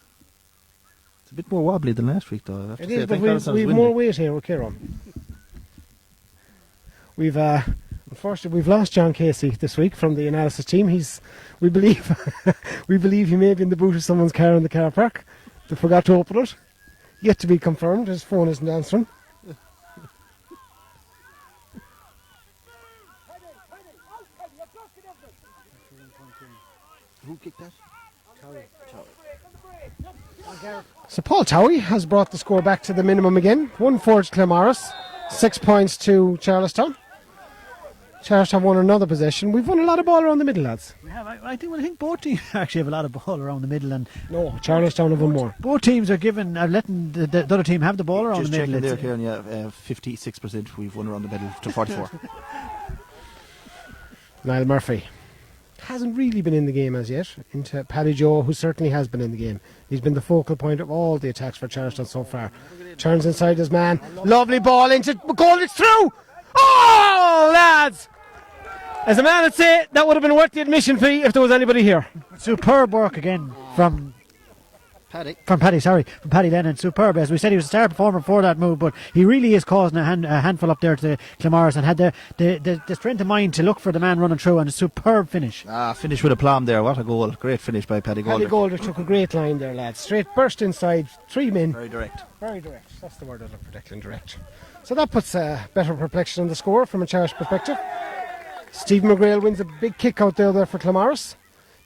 It's a bit more wobbly than last week, though. I have to It say. is, but we've more weight here with Kieran. We've unfortunately we've lost John Casey this week from the analysis team. We believe he may be in the boot of someone's car in the car park. They forgot to open it. Yet to be confirmed. His phone isn't answering. Who kicked that? So Paul Towie has brought the score back to the minimum again. 1-4 to Claremorris, 6 points to Charlestown. Charlestown won another possession. We've won a lot of ball around the middle, lads. We have. I think both teams actually have a lot of ball around the middle, and no, Charlestown have won more. Both teams are letting the other team have the ball around Just the middle. There, Kieran, 56% we've won around the middle to 44. Niall Murphy hasn't really been in the game as yet. Into Paddy Joe, who certainly has been in the game. He's been the focal point of all the attacks for Charlestown so far. Turns inside his man. Lovely ball into goal. It's through. Oh, lads! As a man would say, that would have been worth the admission fee if there was anybody here. Superb work again from From Paddy Lennon. Superb. As we said, he was a star performer for that move, but he really is causing a handful up there to Claremorris, and had the strength of mind to look for the man running through, and a superb finish. Finish with a plum there. What a goal. Great finish by Paddy Goldrick. Paddy Goldrick took a great line there, lads. Straight burst inside, 3 men. Very direct. Very direct. That's the word I look for, Declan, direct. So that puts a better perplexion on the score from a Charles perspective. Stephen McGrail wins a big kick out there for Claremorris.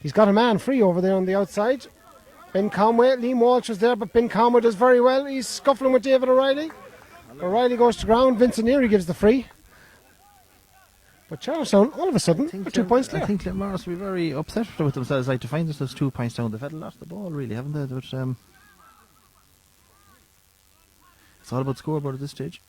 He's got a man free over there on the outside. Ben Conway, Liam Walsh was there, but Ben Conway does very well. He's scuffling with David O'Reilly. O'Reilly goes to ground. Vincent Neary gives the free. But Charlestown, all of a sudden, are 2 points clear. I think Claremorris will be very upset with themselves, like, to find themselves 2 points down. They've had a lot of the ball, really, haven't they? But, it's all about scoreboard at this stage.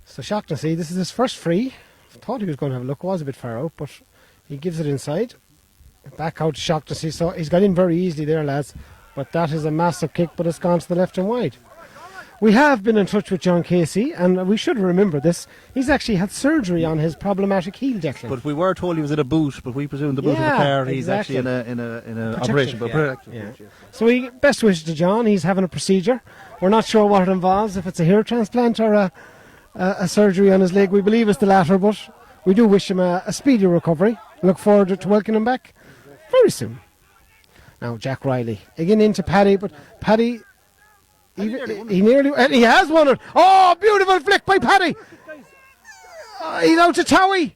So Shaughnessy, this is his first free. Thought he was going to have a look, was a bit far out, but he gives it inside. Back out to Shaughnessy, so he's got in very easily there, lads. But that is a massive kick, but it's gone to the left and wide. We have been in touch with John Casey, and we should remember this. He's actually had surgery on his problematic heel, Declan. But we were told he was in a boot, but we presume the boot of the car. He's exactly. actually in a operation. Yeah. So we best wishes to John. He's having a procedure. We're not sure what it involves, if it's a hair transplant or a surgery on his leg. We believe it's the latter, but we do wish him a speedy recovery. Look forward to welcoming him back very soon. Now Jack Riley again into Paddy, but Paddy he has won it. Oh, beautiful flick by Paddy. He's out to Towie.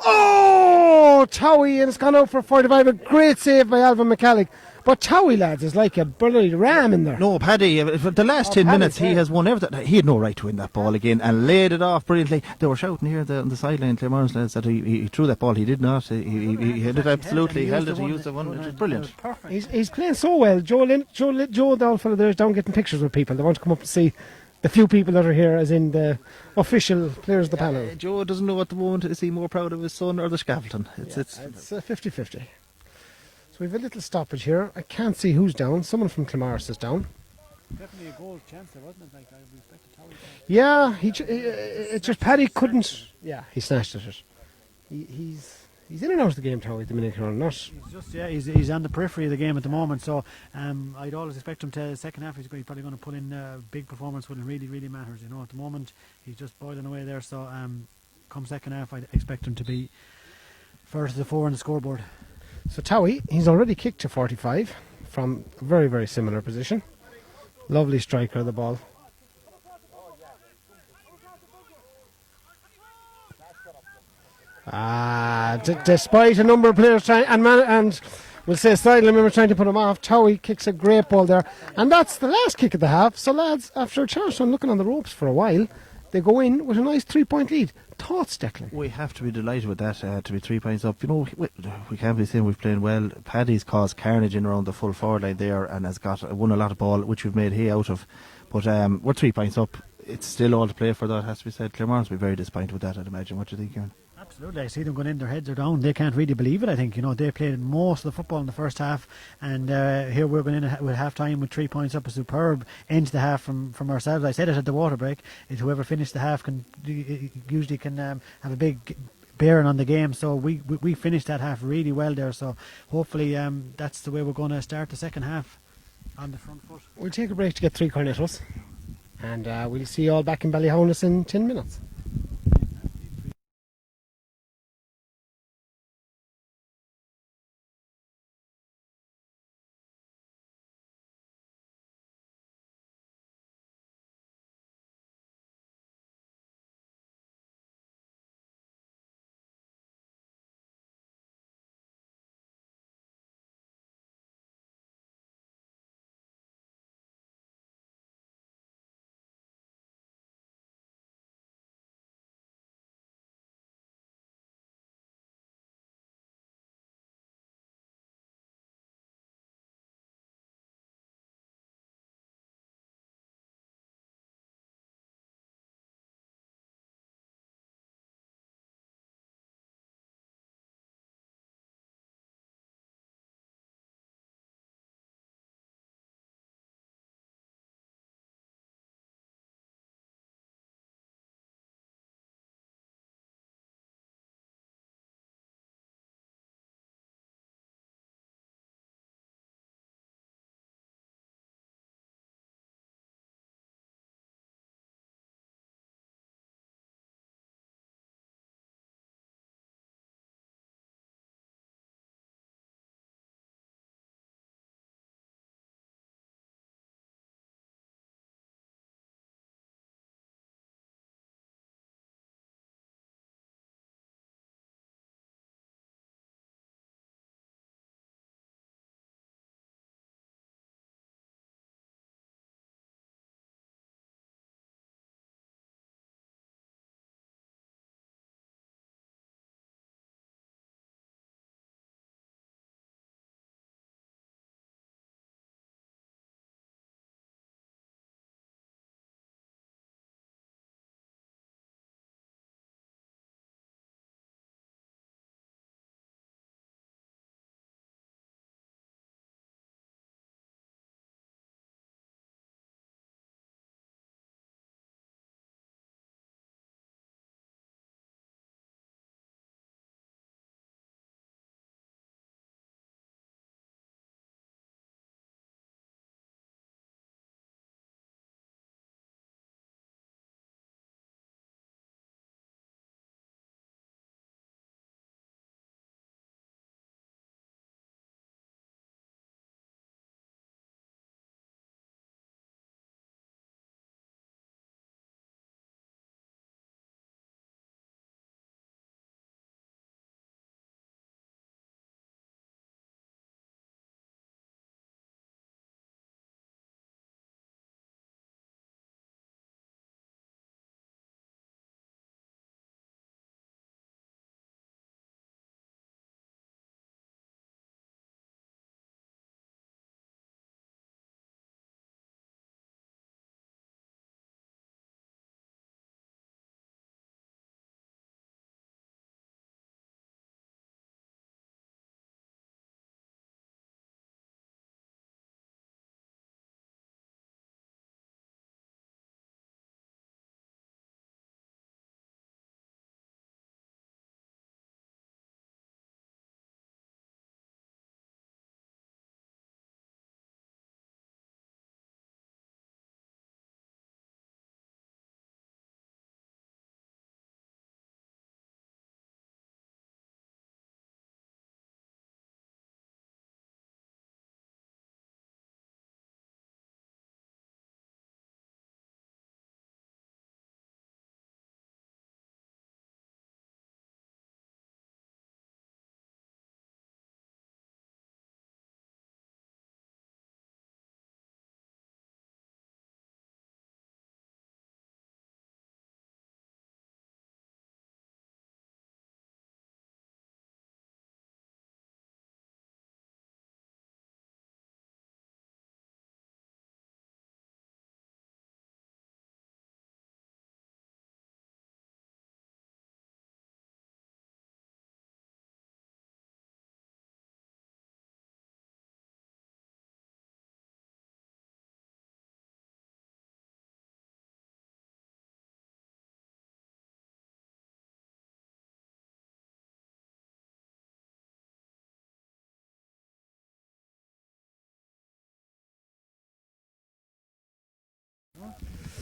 Oh, Towie, and it's gone out for 45. A great save by Alvin McCallig. But Towie, lads, is like a bloody ram in there. No, Paddy, for the last 10 minutes, he has won everything. He had no right to win that ball again and laid it off brilliantly. They were shouting here on the sideline, Claremorris lads, that he threw that ball. He did not. He hit it absolutely. He held it. He used the one. It was brilliant. He's playing so well. Joe, the old fellow there, is down getting pictures with people. They want to come up and see the few people that are here, as in the official players of the panel. Joe doesn't know at the moment, is he more proud of his son or the scaffolding? It's 50-50. So we have a little stoppage here. I can't see who's down. Someone from Claremorris is down. Definitely a goal chance there, wasn't it? Like, I respect the Towie. Yeah, it's just Paddy couldn't. Yeah, he snatched at it. He's in and out of the game, Towie, at the minute. He's on the periphery of the game at the moment. So I'd always expect him to second half. He's probably going to put in a big performance when it really, really matters. You know, at the moment he's just boiling away there. So come second half, I'd expect him to be first to the fore on the scoreboard. So Towie, he's already kicked to 45 from a very, very similar position. Lovely striker of the ball. Despite a number of players trying, and we'll say sideline members trying to put him off, Towie kicks a great ball there. And that's the last kick of the half. So lads, after Charlestown looking on the ropes for a while, they go in with a nice 3-point lead. Thoughts, Declan? We have to be delighted with that, to be 3 points up. You know, we can't be saying we've played well. Paddy's caused carnage in around the full forward line there and has won a lot of ball, which we've made hay out of. But we're 3 points up. It's still all to play for, that has to be said. Claremorris will be very disappointed with that, I'd imagine. What do you think, Kieran? Absolutely, I see them going in, their heads are down. They can't really believe it, I think. You know, they played most of the football in the first half, and here we're going in with half time with 3 points up. A superb end to the half from ourselves. I said it at the water break. Whoever finished the half usually can have a big bearing on the game. So we finished that half really well there. So hopefully that's the way we're going to start the second half on the front foot. We'll take a break to get 3 cornetos, and we'll see you all back in Ballyhonus in 10 minutes.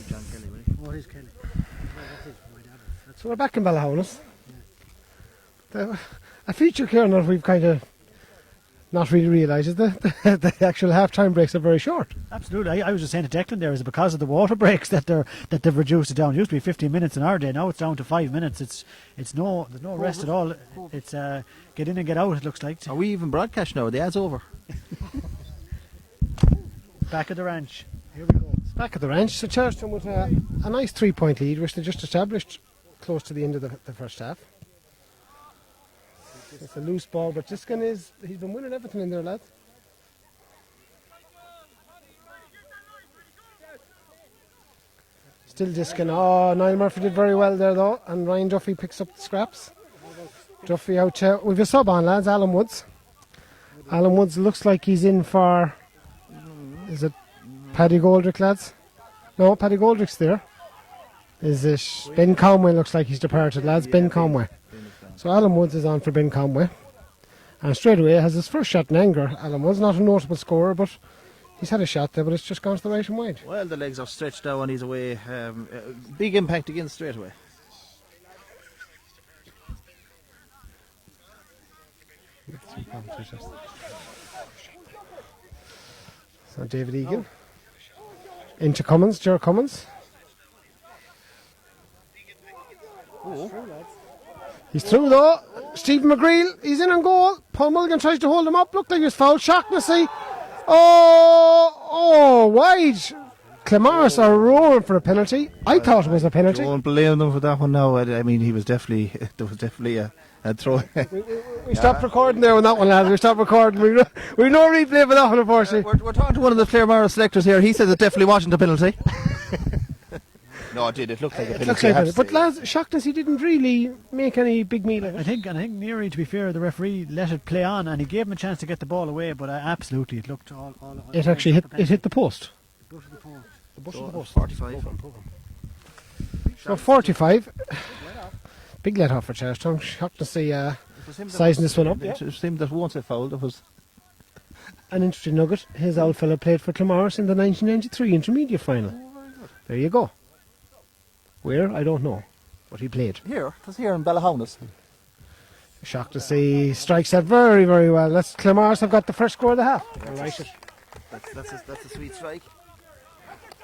John Kelly, will he? Oh, it is Kelly. So we're back in Ballahonus. A feature, Kieran, that we've kind of not really realised is the actual half-time breaks are very short. Absolutely. I was just saying to Declan there, is it because of the water breaks that they've reduced it down? It used to be 15 minutes in our day. Now it's down to 5 minutes. There's no rest at all. It's get in and get out. It looks like. Are we even broadcast now? The ad's over. Back at the ranch. Here we go. It's back at the ranch. So Charlestown with a nice 3-point lead, which they just established close to the end of the first half. It's a loose ball, but Diskin he's been winning everything in there, lads. Still Diskin. Oh, Niall Murphy did very well there though, and Ryan Duffy picks up the scraps. Duffy out. We've a sub on, lads. Alan Woods. Alan Woods looks like he's in for. Is it Paddy Goldrick, lads? No, Paddy Goldrick's there. Is it Ben Conway? Looks like he's departed, lads. Ben Conway. So Alan Woods is on for Ben Conway. And straight away has his first shot in anger. Alan Woods, not a notable scorer, but he's had a shot there, but it's just gone to the right and wide. Well, the legs are stretched out and he's away. Big impact again straight away. So David Egan. Into Cummins, Ger Cummins. He's through though. Stephen McGreal, he's in on goal. Paul Mulligan tries to hold him up. Looked like he was fouled. Shaughnessy. Oh, wide. Claremorris are roaring for a penalty. I thought it was a penalty. Don't blame them for that one now. I mean, there was definitely a throw. We stopped recording there on that one, lads. We stopped recording. We no replay for that one, unfortunately. We're talking to one of the Claremorris selectors here. He says it definitely wasn't a penalty. No, it did. It looked like a penalty. But lads, Shaughnessy didn't really make any big meal of it. I think Neary, to be fair, the referee let it play on and he gave him a chance to get the ball away, but absolutely it looked all it actually hit the post. The bush of the post. The bush of the post. 45. So 45. Big let off for Charlestown. Shaughnessy sizing this one up. It was him that won't say foul. That was an interesting nugget. His old fella played for Claremorris in the 1993 intermediate final. There you go. Where? I don't know. But he played. Here. It was here in Ballahonus. Shaughnessy strikes that very, very well. Claremorris have got the first score of the half. That's a sweet strike.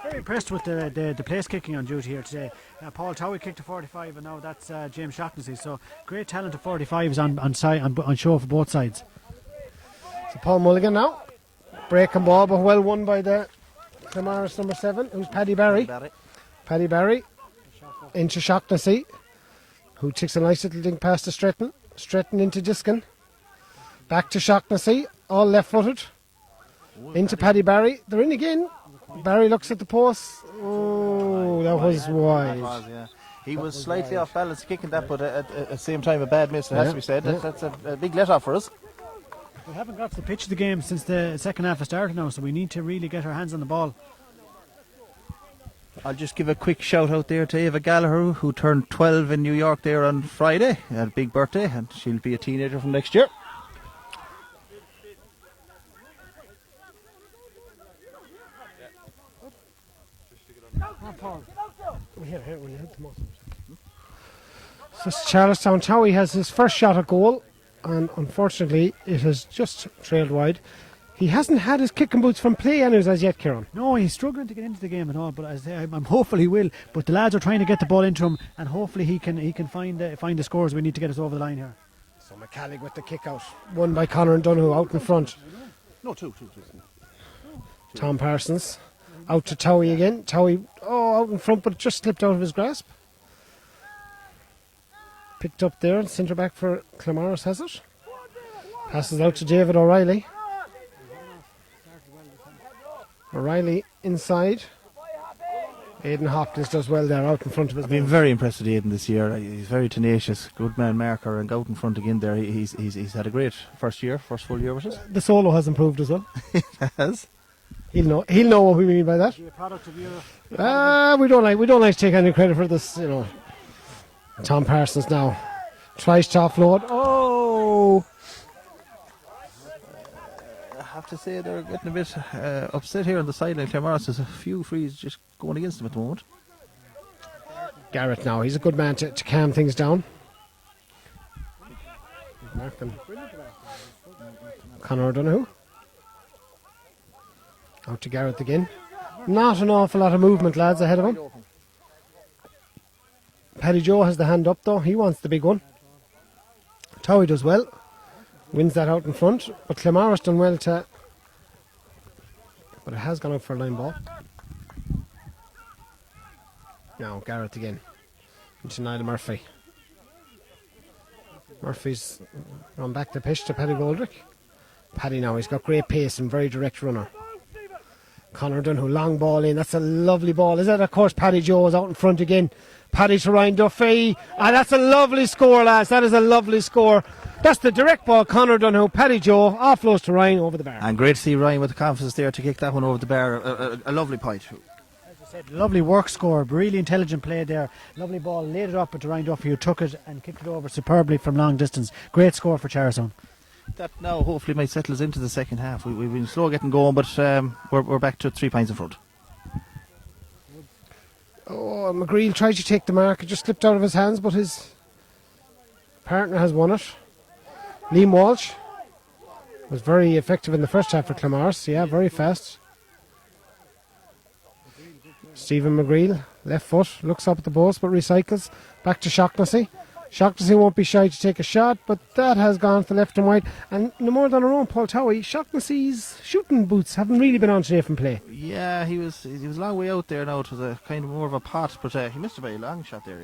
Very impressed with the place kicking on duty here today. Paul Towie kicked to 45 and now that's James Shaughnessy. So great talent of 45s on show for both sides. So Paul Mulligan now. Breaking ball, but well won by the Claremorris number 7. It was Paddy Barry. Paddy Barry into Shaughnessy, who takes a nice little thing past to Stretton. Stretton into Diskin. Back to Shaughnessy, all left-footed. Into Paddy Barry. They're in again. Barry looks at the post. Oh, that was wide. He was slightly off balance kicking that, but at the same time a bad miss, it has to be said. That's a big let-off for us. We haven't got to the pitch of the game since the second half has started now, so we need to really get our hands on the ball. I'll just give a quick shout out there to Ava Gallagher, who turned 12 in New York there on Friday. Had a big birthday, and she'll be a teenager from next year. So Charlestown Towie has his first shot at goal, and unfortunately it has just trailed wide. He hasn't had his kicking boots from play anyways as yet, Kieran. No, he's struggling to get into the game at all, but I'm hopeful he will. But the lads are trying to get the ball into him, and hopefully he can find the scores we need to get us over the line here. So McCallig with the kick out, won by Conor and Donoghue out in front. No, two. Tom Parsons out to Towie again. Towie, out in front, but it just slipped out of his grasp. Picked up there, centre back for Claremorris has it. Passes out to David O'Reilly. O'Reilly inside. Aidan Hopkins does well there out in front of his. I've been very impressed with Aidan this year. He's very tenacious, good man marker, and out in front again there. He's had a great first full year with us. The solo has improved as well. It has. He'll know what we mean by that. We don't like to take any credit for this, Tom Parsons now tries to offload. Oh. have to say they're getting a bit upset here on the sideline. Claremorris, there's a few frees just going against them at the moment. Garrett now, he's a good man to calm things down. Marking Conor O'Donoghue. Out to Garrett again. Not an awful lot of movement, lads, ahead of him. Paddy Joe has the hand up though, he wants the big one. Towie does well, wins that out in front, but Claremorris done well to, but it has gone out for a line ball. Now Garrett again, into Niall Murphy. Murphy's run back the pitch to Paddy Goldrick. Paddy now, he's got great pace and very direct runner. Conor O'Donoghue, long ball in, that's a lovely ball, is it? Of course Paddy Joe is out in front again. Paddy to Ryan Duffy, and that's a lovely score, lads, that is a lovely score. That's the direct ball, Conor O'Donoghue, Paddy Joe, offloads to Ryan over the bar. And great to see Ryan with the confidence there to kick that one over the bar, a lovely point. Said, lovely work score, really intelligent play there. Lovely ball, laid it up to Ryan Duffy, who took it and kicked it over superbly from long distance. Great score for Charlestown. That now hopefully might settle us into the second half. We've been slow getting going, but we're back to 3 points in front. Oh, McGreal tried to take the mark, it just slipped out of his hands, but his partner has won it. Liam Walsh was very effective in the first half for Claremorris, yeah, very fast. Stephen McGreal, left foot, looks up at the post but recycles. Back to Shaughnessy. Shaughnessy won't be shy to take a shot, but that has gone to the left and wide. And no more than our own Paul Towie, Shaughnessy's shooting boots haven't really been on today from play. Yeah, he was a long way out there now. It was a kind of more of a pot, but he missed a very long shot there,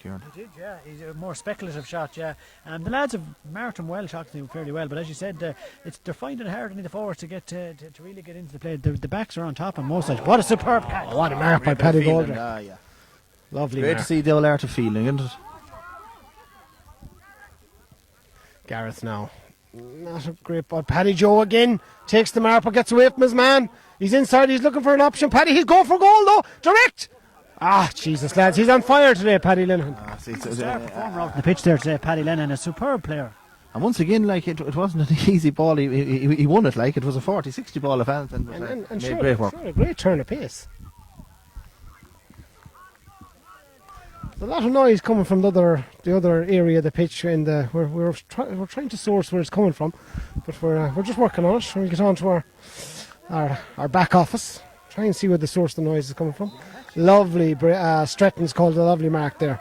Kieran. He did, yeah. He's a more speculative shot, yeah. The lads have marked him well, Shaughnessy fairly well, but as you said, they're finding it hard in the forwards to get to really get into the play. The backs are on top on most sides. What a superb catch! Oh, what a mark by Paddy Goldrick. Yeah. Lovely Great mark. to see the old art of fielding, isn't it? Gareth now. Not a great ball. Paddy Joe again. Takes the mark but gets away from his man. He's inside. He's looking for an option. Paddy, he's going for goal though. Direct. Ah, Jesus, lads. He's on fire today, Paddy Lennon. He's a star performer out on the pitch there today, Paddy Lennon. A superb player. And once again, like it wasn't an easy ball. He won it like it was a 40-60 ball of anything. And made sure, great work. Sure, a great turn of pace. There's a lot of noise coming from the other area of the pitch. We're trying to source where it's coming from, but we're just working on it. We'll get on to our back office, try and see where the source of the noise is coming from. Lovely, Stretton's called a lovely mark there.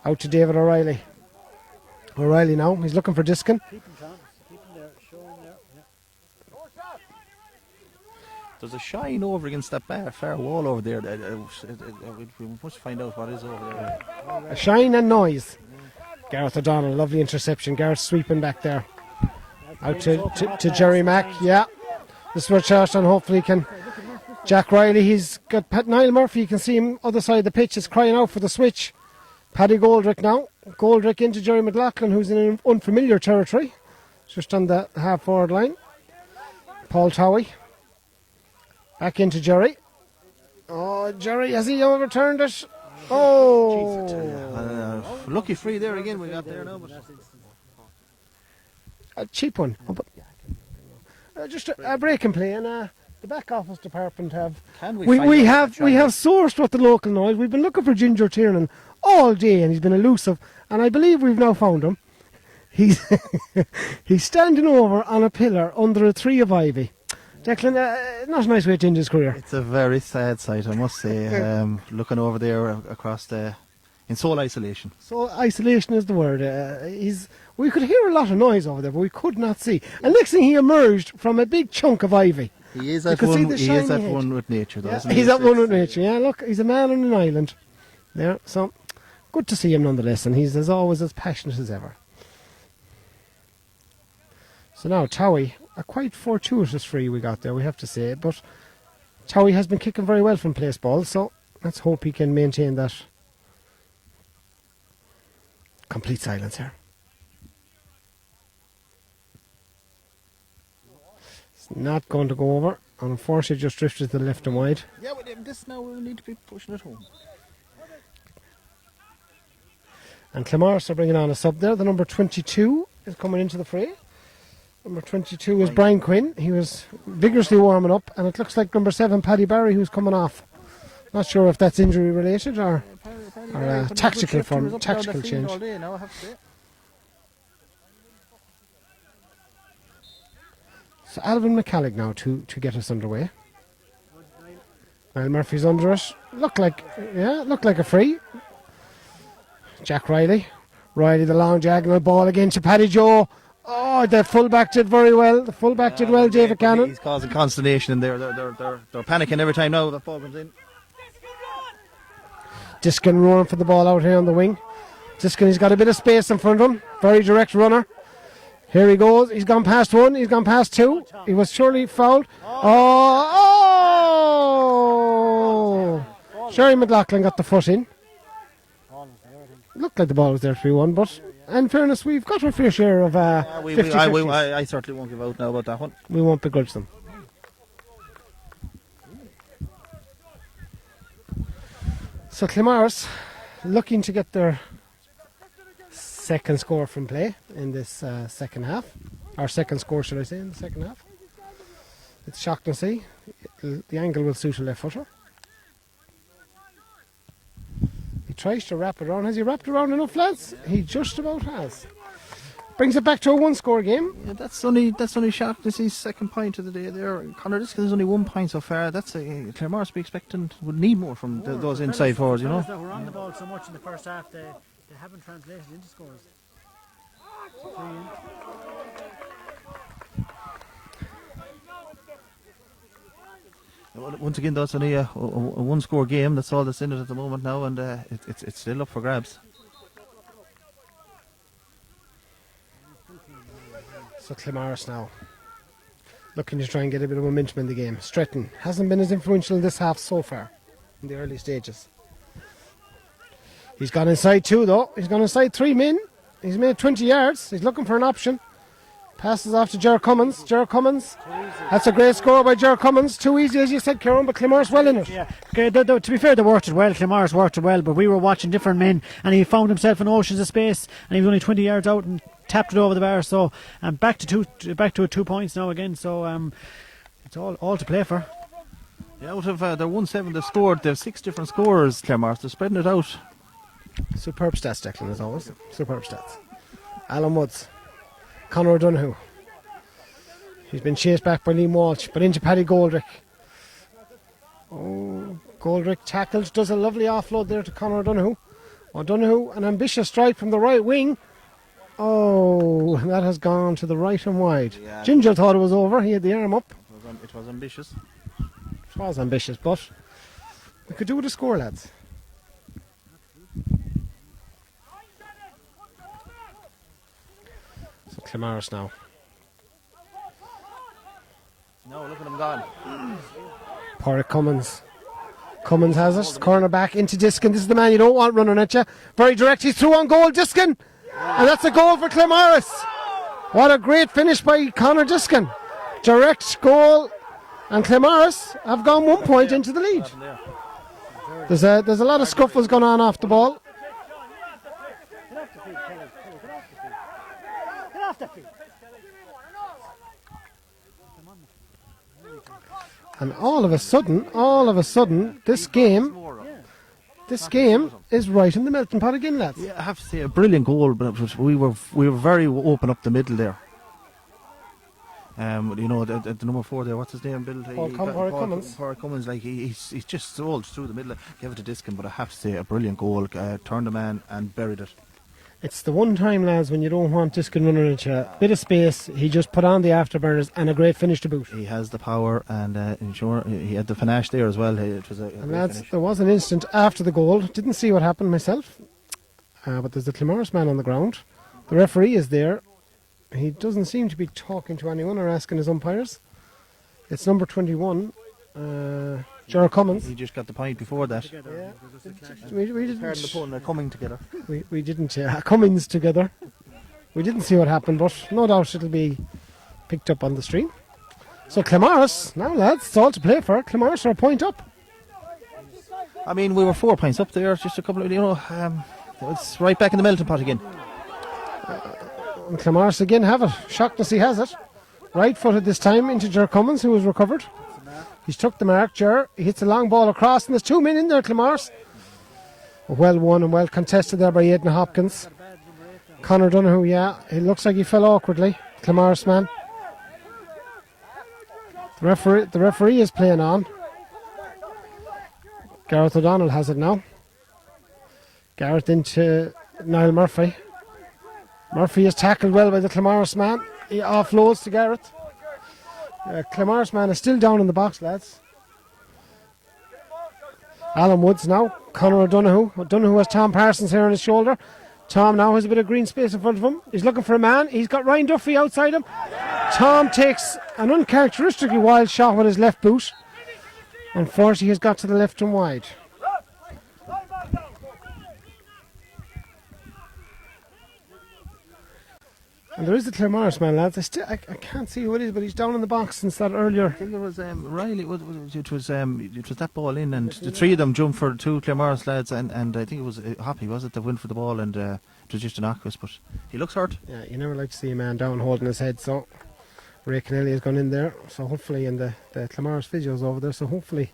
Out to David O'Reilly. O'Reilly now, he's looking for Diskin. There's a shine over against that far wall over there. We must find out what is over there. A shine and noise. Gareth O'Donnell, lovely interception. Gareth sweeping back there. Out to Jerry Mack, yeah. This is where Charlestown hopefully can. Jack Riley, he's got Niall Murphy, you can see him other side of the pitch, is crying out for the switch. Paddy Goldrick now. Goldrick into Jerry McLaughlin, who's in unfamiliar territory. Just on the half forward line. Paul Towie. Back into Jerry. Oh, Jerry, has he overturned it? Oh! Lucky free there again we got there now. But a cheap one. Oh, but, just a break and play, and the back office department have. We have sourced what the local noise. We've been looking for Ginger Tiernan all day, and he's been elusive. And I believe we've now found him. He's standing over on a pillar under a tree of ivy. Declan, not a nice way to end his career. It's a very sad sight, I must say. Looking over there across in sole isolation. So isolation is the word. We could hear a lot of noise over there, but we could not see. And next thing, he emerged from a big chunk of ivy. He is at one. He is at one with nature, though. Yeah, he's at one with nature. Yeah, look, he's a man on an island. There, so good to see him nonetheless, and he's as always as passionate as ever. So now Towie. A quite fortuitous free we got there, we have to say, but Towie has been kicking very well from place ball, so let's hope he can maintain that. Complete silence here. It's not going to go over, and unfortunately just drifted to the left and wide. Yeah, but this now we need to be pushing it home. And Claremorris are bringing on a sub there. The number 22 is coming into the fray. Number 22 is Brian Quinn. He was vigorously warming up, and it looks like number 7, Paddy Barry, who's coming off. Not sure if that's injury related or tactical change. So Alvin McCallig now to get us underway. Niall Murphy's under it. Looked like a free. Jack Riley. Riley, the long diagonal ball again to Paddy Joe. Oh, the fullback did very well. The fullback did well, David Cannon. He's causing consternation in there. They're panicking every time now the ball comes in. Diskin running for the ball out here on the wing. Diskin, he's got a bit of space in front of him. Very direct runner. Here he goes. He's gone past one. He's gone past two. He was surely fouled. Oh! Sherry McLaughlin got the foot in. Looked like the ball was there 3-1, but in fairness, we've got our fair share of 50-50s. I certainly won't give out now about that one. We won't begrudge them. So Claremorris looking to get their second score from play in this second half. Or second score, should I say, in the second half. It's shocked to see. The angle will suit a left footer. He tries to wrap it around. Has he wrapped around enough, lads? He just about has. Brings it back to a one-score game. Yeah, that's only shocked to see second point of the day there. Conor Diskin is only 1 point so far. That's Claremorris be expecting would need more from those inside forwards, you know. That were on the ball so much in the first half, they haven't translated into scores. Once again, though, it's only a one-score game. That's all that's in it at the moment now, and it's still up for grabs. So Claremorris now looking to try and get a bit of momentum in the game. Stretton hasn't been as influential in this half so far in the early stages. He's gone inside 2 though. He's gone inside 3 men. He's made 20 yards. He's looking for an option. Passes off to Ger Cummins. Ger Cummins. That's a great score by Ger Cummins. Too easy, as you said, Kieran, but Claremorris well in it. Yeah. Okay, to be fair, they worked it well. Claremorris worked it well, but we were watching different men, and he found himself in oceans of space, and he was only 20 yards out and tapped it over the bar. So back to 2 points now again. So it's all to play for. Yeah, out of their 1-7 they've scored, they have 6 different scorers. Claremorris, they're spreading it out. Superb stats, Declan, as always. Superb stats. Alan Woods. Conor O'Donoghue. He's been chased back by Liam Walsh, but into Paddy Goldrick. Oh, Goldrick tackled, does a lovely offload there to Conor O'Donoghue. O'Donoghue, an ambitious strike from the right wing. Oh, that has gone to the right and wide. Yeah. Ginger thought it was over. He had the arm up. It was ambitious. It was ambitious, but we could do with a score, lads. So Claremorris now. No, look at him gone. Porrick Cummins. Cummins has it. Corner back into Diskin. This is the man you don't want running at you. Very direct. He's through on goal. Diskin. And that's a goal for Claremorris. What a great finish by Conor Diskin. Direct goal. And Claremorris have gone 1 point into the lead. There's a lot of scuffles going on off the ball. And all of a sudden, this game is right in the melting pot again, lads. Yeah, I have to say a brilliant goal, but we were very open up the middle there. The number 4 there, what's his name? Paul Cummins. Paul Cummins, like he's just sold through the middle. Gave it to Diskin, but I have to say a brilliant goal. Turned the man and buried it. It's the one time, lads, when you don't want Diskin running at you. Bit of space, he just put on the afterburners and a great finish to boot. He has the power and he had the panache there as well. It was and lads, finish. There was an instant after the goal. Didn't see what happened myself, but there's the Claremorris man on the ground. The referee is there. He doesn't seem to be talking to anyone or asking his umpires. It's number 21, Gerald Cummins. He just got the point before that. Yeah. We didn't. Pardon the pun, they're coming together. We didn't. Cummins together. We didn't see what happened, but no doubt it'll be picked up on the stream. So Claremorris, now lads, it's all to play for. Claremorris are a point up. I mean, we were 4 points up there, just a couple of, it's right back in the melting pot again. And Claremorris again have it. Shocked to see has it. Right footed this time into Ger Cummins, who was recovered. He's took the mark. Ger, he hits a long ball across, and there's 2 men in there, Claremorris. Well won and well contested there by Aidan Hopkins. Conor Donoghue, it looks like he fell awkwardly. Claremorris man. The referee is playing on. Gareth O'Donnell has it now. Gareth into Niall Murphy. Murphy is tackled well by the Claremorris man. He offloads to Gareth. Claremorris man is still down in the box, lads. Alan Woods now. Conor O'Donoghue. O'Donoghue has Tom Parsons here on his shoulder. Tom now has a bit of green space in front of him. He's looking for a man. He's got Ryan Duffy outside him. Tom takes an uncharacteristically wild shot with his left boot. Unfortunately, he's got to the left and wide. And there is the Claremorris man, lads. I can't see who it is, but he's down in the box since that earlier. I think it was Riley. It was that ball in, and the three of them jumped for 2 Claremorris lads, and I think it was Hoppy, was it, that went for the ball, and it was just an Aquas, but he looks hurt. Yeah, you never like to see a man down holding his head, so Ray Kennelly has gone in there, so hopefully, and the Claremorris physio's over there, so hopefully.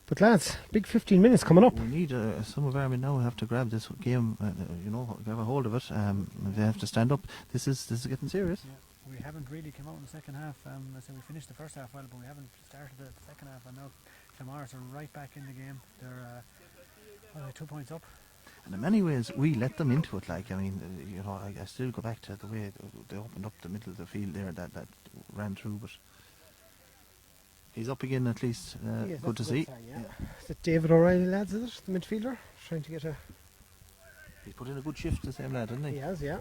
But lads, big 15 minutes coming up. We need some of our men now have to grab this game, grab a hold of it. They have to stand up. This is getting serious. Yeah. We haven't really come out in the second half. I said we finished the first half well, but we haven't started the second half. And now Claremorris are right back in the game. They're 2 points up. And in many ways, we let them into it. Like, I mean, I still go back to the way they opened up the middle of the field there that ran through, but. He's up again at least. Good to see. Is it David O'Reilly, lads, is it? The midfielder? Trying to get a... He's put in a good shift, the same lad, hasn't he? He has, yeah.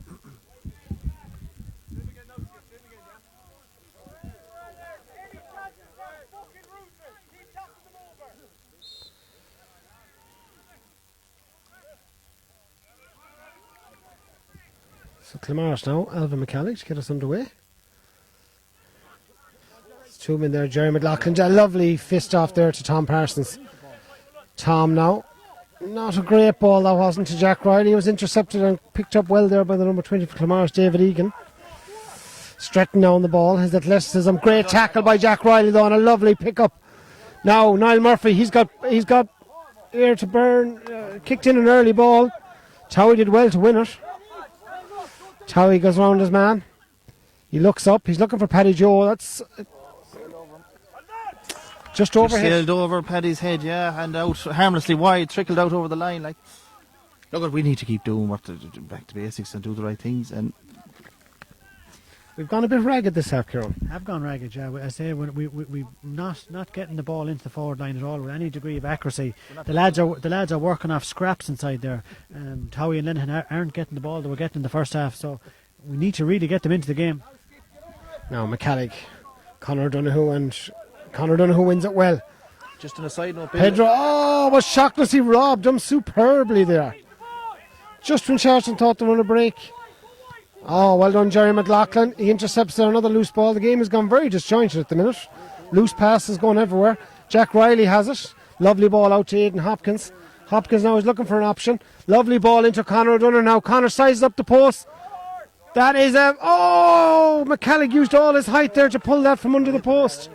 So Claremorris now, Alvin McCallig to get us underway. 2 men there, Jerry McLaughlin. A lovely fist off there to Tom Parsons. Tom now. Not a great ball that wasn't to Jack Riley. It was intercepted and picked up well there by the number 20 for Claremorris, David Egan. Stretton now on the ball. His athleticism. Great tackle by Jack Riley though, and a lovely pick up. Now Niall Murphy, he's got air to burn. Kicked in an early ball. Towie did well to win it. Towie goes round his man. He looks up. He's looking for Paddy Joe. That's... just overhead. Sailed over Paddy's head, and out harmlessly wide, trickled out over the line. Like, look, what we need to keep doing, back to basics and do the right things. And we've gone a bit ragged this half, Kieran. Have gone ragged, yeah. I say we not getting the ball into the forward line at all with any degree of accuracy. The lads are working off scraps inside there. Towie and Linehan aren't getting the ball they were getting in the first half, so we need to really get them into the game. Now McCallig, Conor Donoghue wins it well. just on a side note, Pedro, was shockless. He robbed him superbly there. Just when Charlestown thought they were on a break. Oh, well done, Jerry McLaughlin. He intercepts there, another loose ball. The game has gone very disjointed at the minute. Loose passes going everywhere. Jack Riley has it. Lovely ball out to Aidan Hopkins. Hopkins now is looking for an option. Lovely ball into Conor O'Donnell now. Conor sizes up the post. That is a... Oh! McCallig used all his height there to pull that from under the post.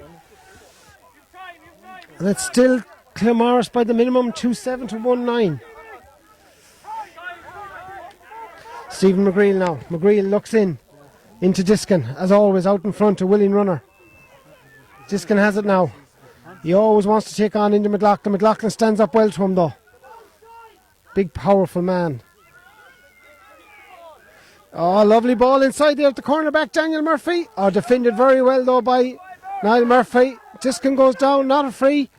And it's still Claremorris by the minimum, 2-7 to 1-9. Stephen McGreal now. McGreal looks into Diskin, as always, out in front, a willing runner. Diskin has it now. He always wants to take on into McLaughlin. McLaughlin stands up well to him though. Big powerful man. Oh, lovely ball inside there at the cornerback, Daniel Murphy. Oh, defended very well though by Niall Murphy. Diskin goes down, not a free.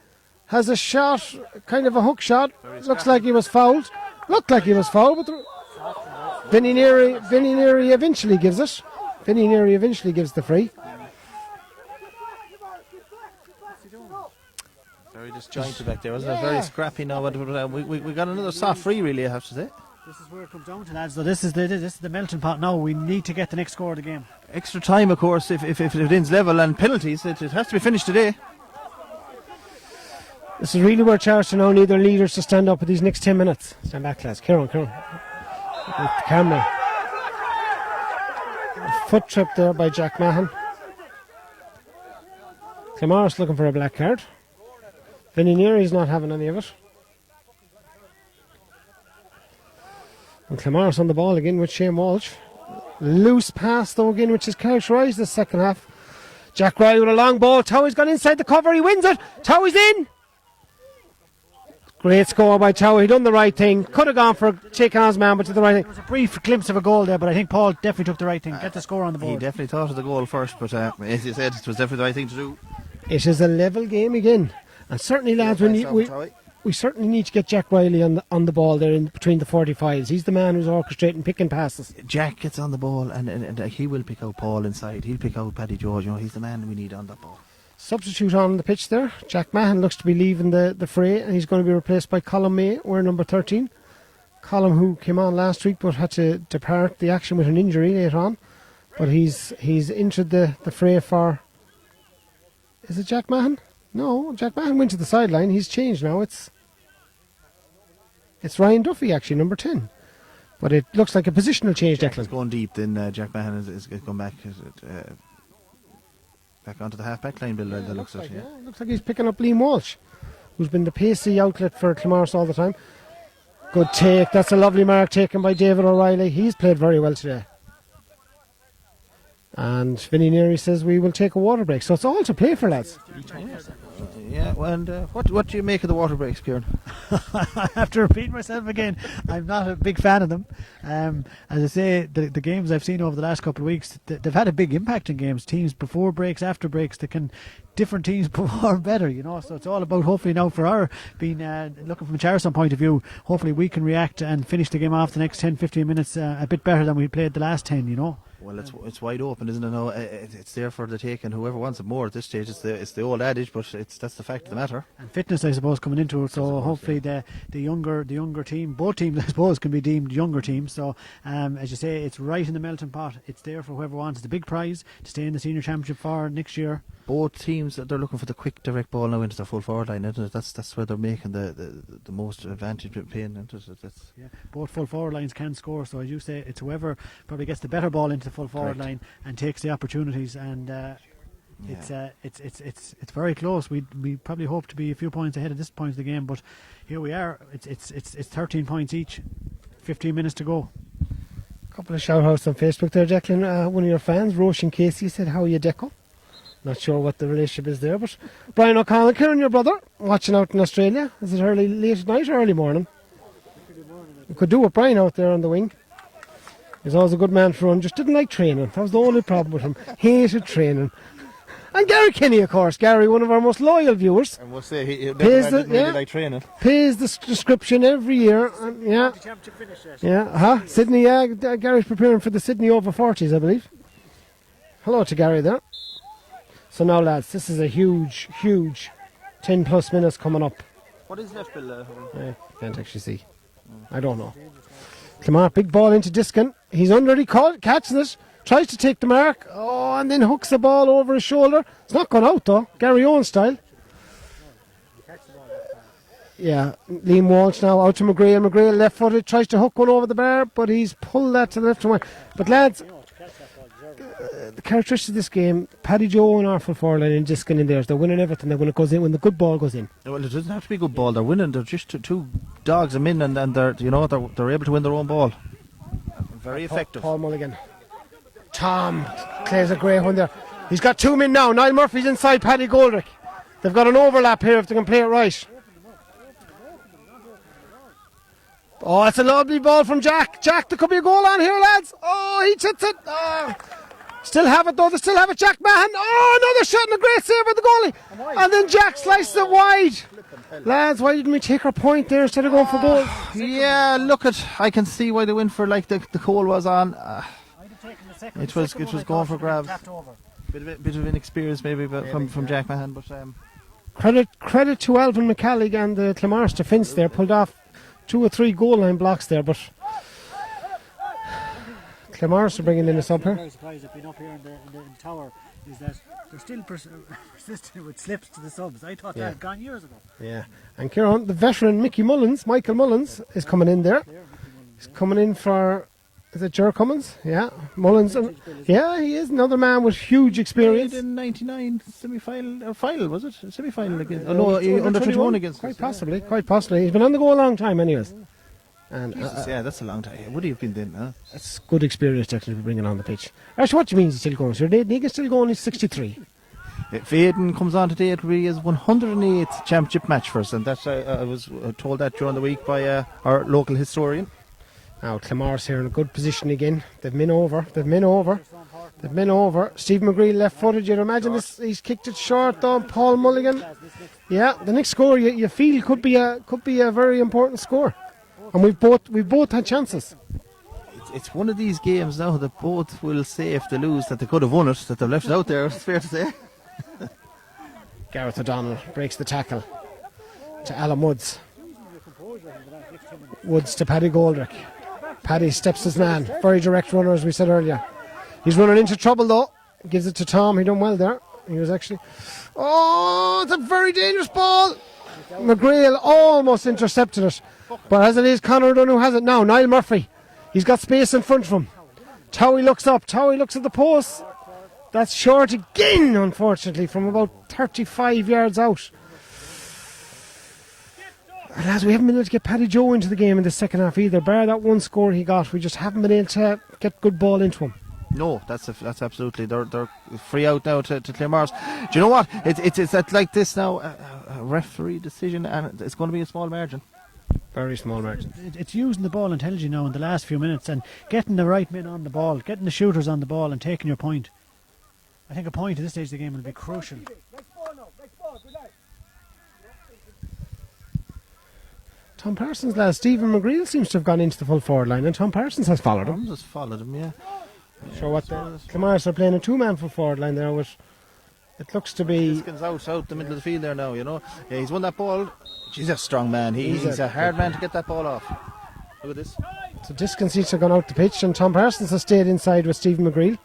Has a shot, kind of a hook shot. Looks like he was fouled. Looked like he was fouled, but Vinny Neary eventually gives it. Vinny Neary eventually gives the free. Very disjointed back there, wasn't it? Very scrappy now, but we got another soft free, really, I have to say. This is where it comes down to, lads. So this is the melting pot now. We need to get the next score of the game. Extra time, of course, if it ends level, and penalties. It has to be finished today. This is really where Charlestown now need their leaders to stand up for these next 10 minutes. Stand back, lads. Kieran. With the camera. A foot trip there by Jack Mahon. Claremorris looking for a black card. Vinny Neary's not having any of it. And Claremorris on the ball again with Shane Walsh. Loose pass though again, which has characterised the second half. Jack Riley with a long ball. Towie's gone inside the cover. He wins it. Towie's in. Great score by Towie. He done the right thing. Could have gone for taking on his man, but did the right thing. There was a brief glimpse of a goal there, but I think Paul definitely took the right thing. Get the score on the board. He definitely thought of the goal first, but as you said, it was definitely the right thing to do. It is a level game again. And certainly, lads, we certainly need to get Jack Riley on the ball there in between the 45s. He's the man who's orchestrating picking passes. Jack gets on the ball and he will pick out Paul inside. He'll pick out Paddy George. You know, he's the man we need on that ball. Substitute on the pitch there. Jack Mahon looks to be leaving the fray, and he's going to be replaced by Colm May, wearing number 13. Colm, who came on last week but had to depart the action with an injury later on. But he's entered the fray for... Is it Jack Mahon? No, Jack Mahon went to the sideline. He's changed now. It's Ryan Duffy, actually, number 10. But it looks like a positional change, Declan. It's going deep, then Jack Mahon is going back... back onto the half-back line, Bill, that looks like. It looks like he's picking up Liam Walsh, who's been the pacey outlet for Claremorris all the time. Good take. That's a lovely mark taken by David O'Reilly. He's played very well today. And Vinny Neary says we will take a water break. So it's all to play for, lads. Yeah, and what do you make of the water breaks, Kieran? I have to repeat myself again. I'm not a big fan of them. As I say, the games I've seen over the last couple of weeks, they've had a big impact in games. Teams before breaks, after breaks, different teams perform better, you know. So it's all about, hopefully now for our being looking from a Charlestown point of view, hopefully we can react and finish the game off the next 10-15 minutes a bit better than we played the last 10, you know. Well, it's wide open, isn't it? No, it's there for the taking. Whoever wants it more at this stage, it's the old adage, but that's the fact of the matter. And fitness, I suppose, coming into it. So hopefully the younger team, both teams, I suppose, can be deemed younger teams. So as you say, it's right in the melting pot. It's there for whoever wants. It's a big prize to stay in the senior championship for next year. Both teams, they're looking for the quick, direct ball now into the full forward line, isn't it? That's where they're making the most advantage with playing, isn't it? Yeah, both full forward lines can score. So as you say, it's whoever probably gets the better ball into the full forward line and takes the opportunities. And it's very close. We probably hope to be a few points ahead at this point of the game, but here we are. It's 13 points each. 15 minutes to go. A couple of shout outs on Facebook there, Declan. One of your fans, Roshan Casey, said, "How are you, Deco?" Not sure what the relationship is there, but Brian O'Connell, Kieran, your brother, watching out in Australia. Is it late at night or early morning? We could do with Brian out there on the wing. He's always a good man to run, just didn't like training. That was the only problem with him. Hated training. And Gary Kinney, of course. Gary, one of our most loyal viewers. And we'll say he pays really like training. Pays the description every year. Sydney, Gary's preparing for the Sydney over 40s, I believe. Hello to Gary there. So now, lads, this is a huge 10 plus minutes coming up. What is left, Bill? Can't actually see. I don't know. Come on, big ball into Diskin. He's under, he catches it, tries to take the mark, and then hooks the ball over his shoulder. It's not gone out though, Gary Owen style. Yeah, Liam Walsh now out to McGrail. McGrail left footed, tries to hook one over the bar, but he's pulled that to the left and right. But lads, the characteristics of this game, Paddy Joe and Arthur Forlan and Diskin in there, they're winning everything when it goes in, when the good ball goes in. Well, it doesn't have to be good ball. They're winning. They're just two dogs them in, and they're able to win their own ball. Very effective. Paul Mulligan. Tom plays a great one there. He's got two men now. Niall Murphy's inside Paddy Goldrick. They've got an overlap here if they can play it right. Oh, it's a lovely ball from Jack. Jack, there could be a goal on here, lads. Oh, he hits it. Still have it though. They still have it. Jack Mahon. Oh, another shot and a great save by the goalie. And then Jack slices it wide. Lads, why didn't we take our point there instead of going for goal? Yeah, I can see why they went for the goal was on. It was going for grabs. Bit of inexperience maybe from Jack Mahon, but credit to Alvin McCallig and the Claremorris defence there, pulled off 2 or 3 goal line blocks there, but Claremorris are bringing in a sub here. I'm very surprised I've been up here in the tower is that they're still persistent with slips to the subs. I thought that had gone years ago. Yeah, and Kieran, the veteran Michael Mullins is coming in there. He's coming in for Is it Ger Cummins? Yeah. Mullins. Yeah, he is another man with huge experience. Played in '99 semi-final or final, was it? Semi-final against? Oh no, under 21 against. Quite possibly. He's been on the go a long time, anyways. And Jesus, yeah, that's a long time. Would he have been then? Huh? That's good experience to actually be bringing on the pitch. Actually, what do you mean he's still going? Sir, Aidan still going. He's 63. If Aidan comes on today, it will be his 108th championship match for us, and that's I was told that during the week by our local historian. Now Claremorris here in a good position again. They've men over. Stephen McGree left-footed. You'd imagine this, he's kicked it short though. Paul Mulligan. Yeah, the next score you feel could be a very important score, and we've both had chances. It's one of these games now that both will say if they lose that they could have won it, that they've left it out there. It's fair to say. Gareth O'Donnell breaks the tackle to Alan Woods. Woods to Paddy Goldrick. Paddy steps his man. Very direct runner, as we said earlier. He's running into trouble though. Gives it to Tom. He done well there. He was actually... Oh, it's a very dangerous ball. McGrail almost intercepted it. But as it is, Conor O'Donoghue has it now. Niall Murphy. He's got space in front of him. Towie looks up. Towie looks at the post. That's short again, unfortunately, from about 35 yards out. Lads, we haven't been able to get Paddy Joe into the game in the second half either. Bar that one score he got, we just haven't been able to get good ball into him. No, that's absolutely. They're free out now to Claremorris. Do you know what? It's like this now. A referee decision, and it's going to be a small margin. Very small margin. It's using the ball intelligently now in the last few minutes and getting the right men on the ball, getting the shooters on the ball and taking your point. I think a point at this stage of the game will be crucial. Tom Parsons, lads. Stephen McGreel seems to have gone into the full forward line, and Tom Parsons has followed him. Just followed him, yeah. Sure, what Claremorris are playing a two-man full forward line there, which it looks to be. Diskin's out the middle of the field there now. You know, yeah, he's won that ball. He's a strong man. He's a hard man to get that ball off. Look at this. So Diskin seems to have gone out the pitch, and Tom Parsons has stayed inside with Stephen McGreel.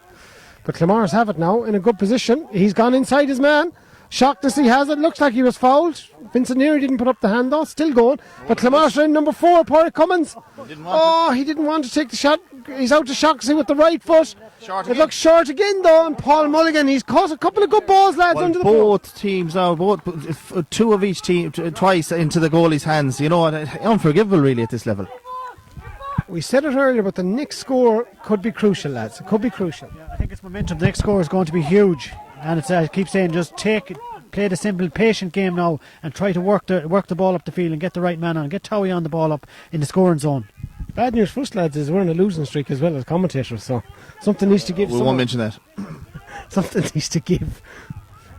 But Claremorris have it now in a good position. He's gone inside his man. Shocked to see has it. Looks like he was fouled. Vincent Neary didn't put up the hand though. Still going. But Claremorris are in number 4, Pádraig Cummins. He didn't want to take the shot. He's out to Shocktasy with the right foot. It looks short again though. And Paul Mulligan, he's caught a couple of good balls, lads, under the both teams now, two of each team, twice into the goalie's hands. You know, unforgivable really at this level. We said it earlier, but the next score could be crucial, lads. It could be crucial. Yeah, I think it's momentum. The next score is going to be huge. And it's, I keep saying, just play the simple, patient game now and try to work the ball up the field and get the right man on. Get Towie on the ball up in the scoring zone. Bad news for us, lads, is we're on a losing streak as well as commentators, so something needs to give. We won't mention that. Something needs to give.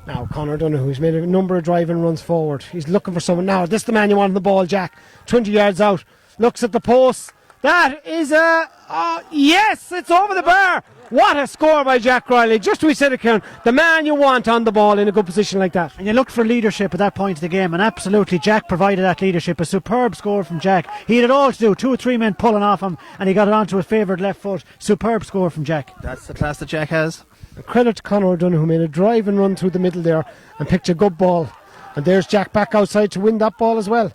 Now, Conor O'Donoghue, he's made a number of driving runs forward. He's looking for someone now. This is the man you want on the ball, Jack. 20 yards out. Looks at the post. That is yes, it's over the bar. What a score by Jack Riley. Just to we said it, Kieran, the man you want on the ball in a good position like that. And you looked for leadership at that point of the game, and absolutely Jack provided that leadership. A superb score from Jack. He had it all to do. 2 or 3 men pulling off him, and he got it onto his favoured left foot. Superb score from Jack. That's the class that Jack has. A credit to Conor O'Donoghue, who made a drive and run through the middle there and picked a good ball. And there's Jack back outside to win that ball as well.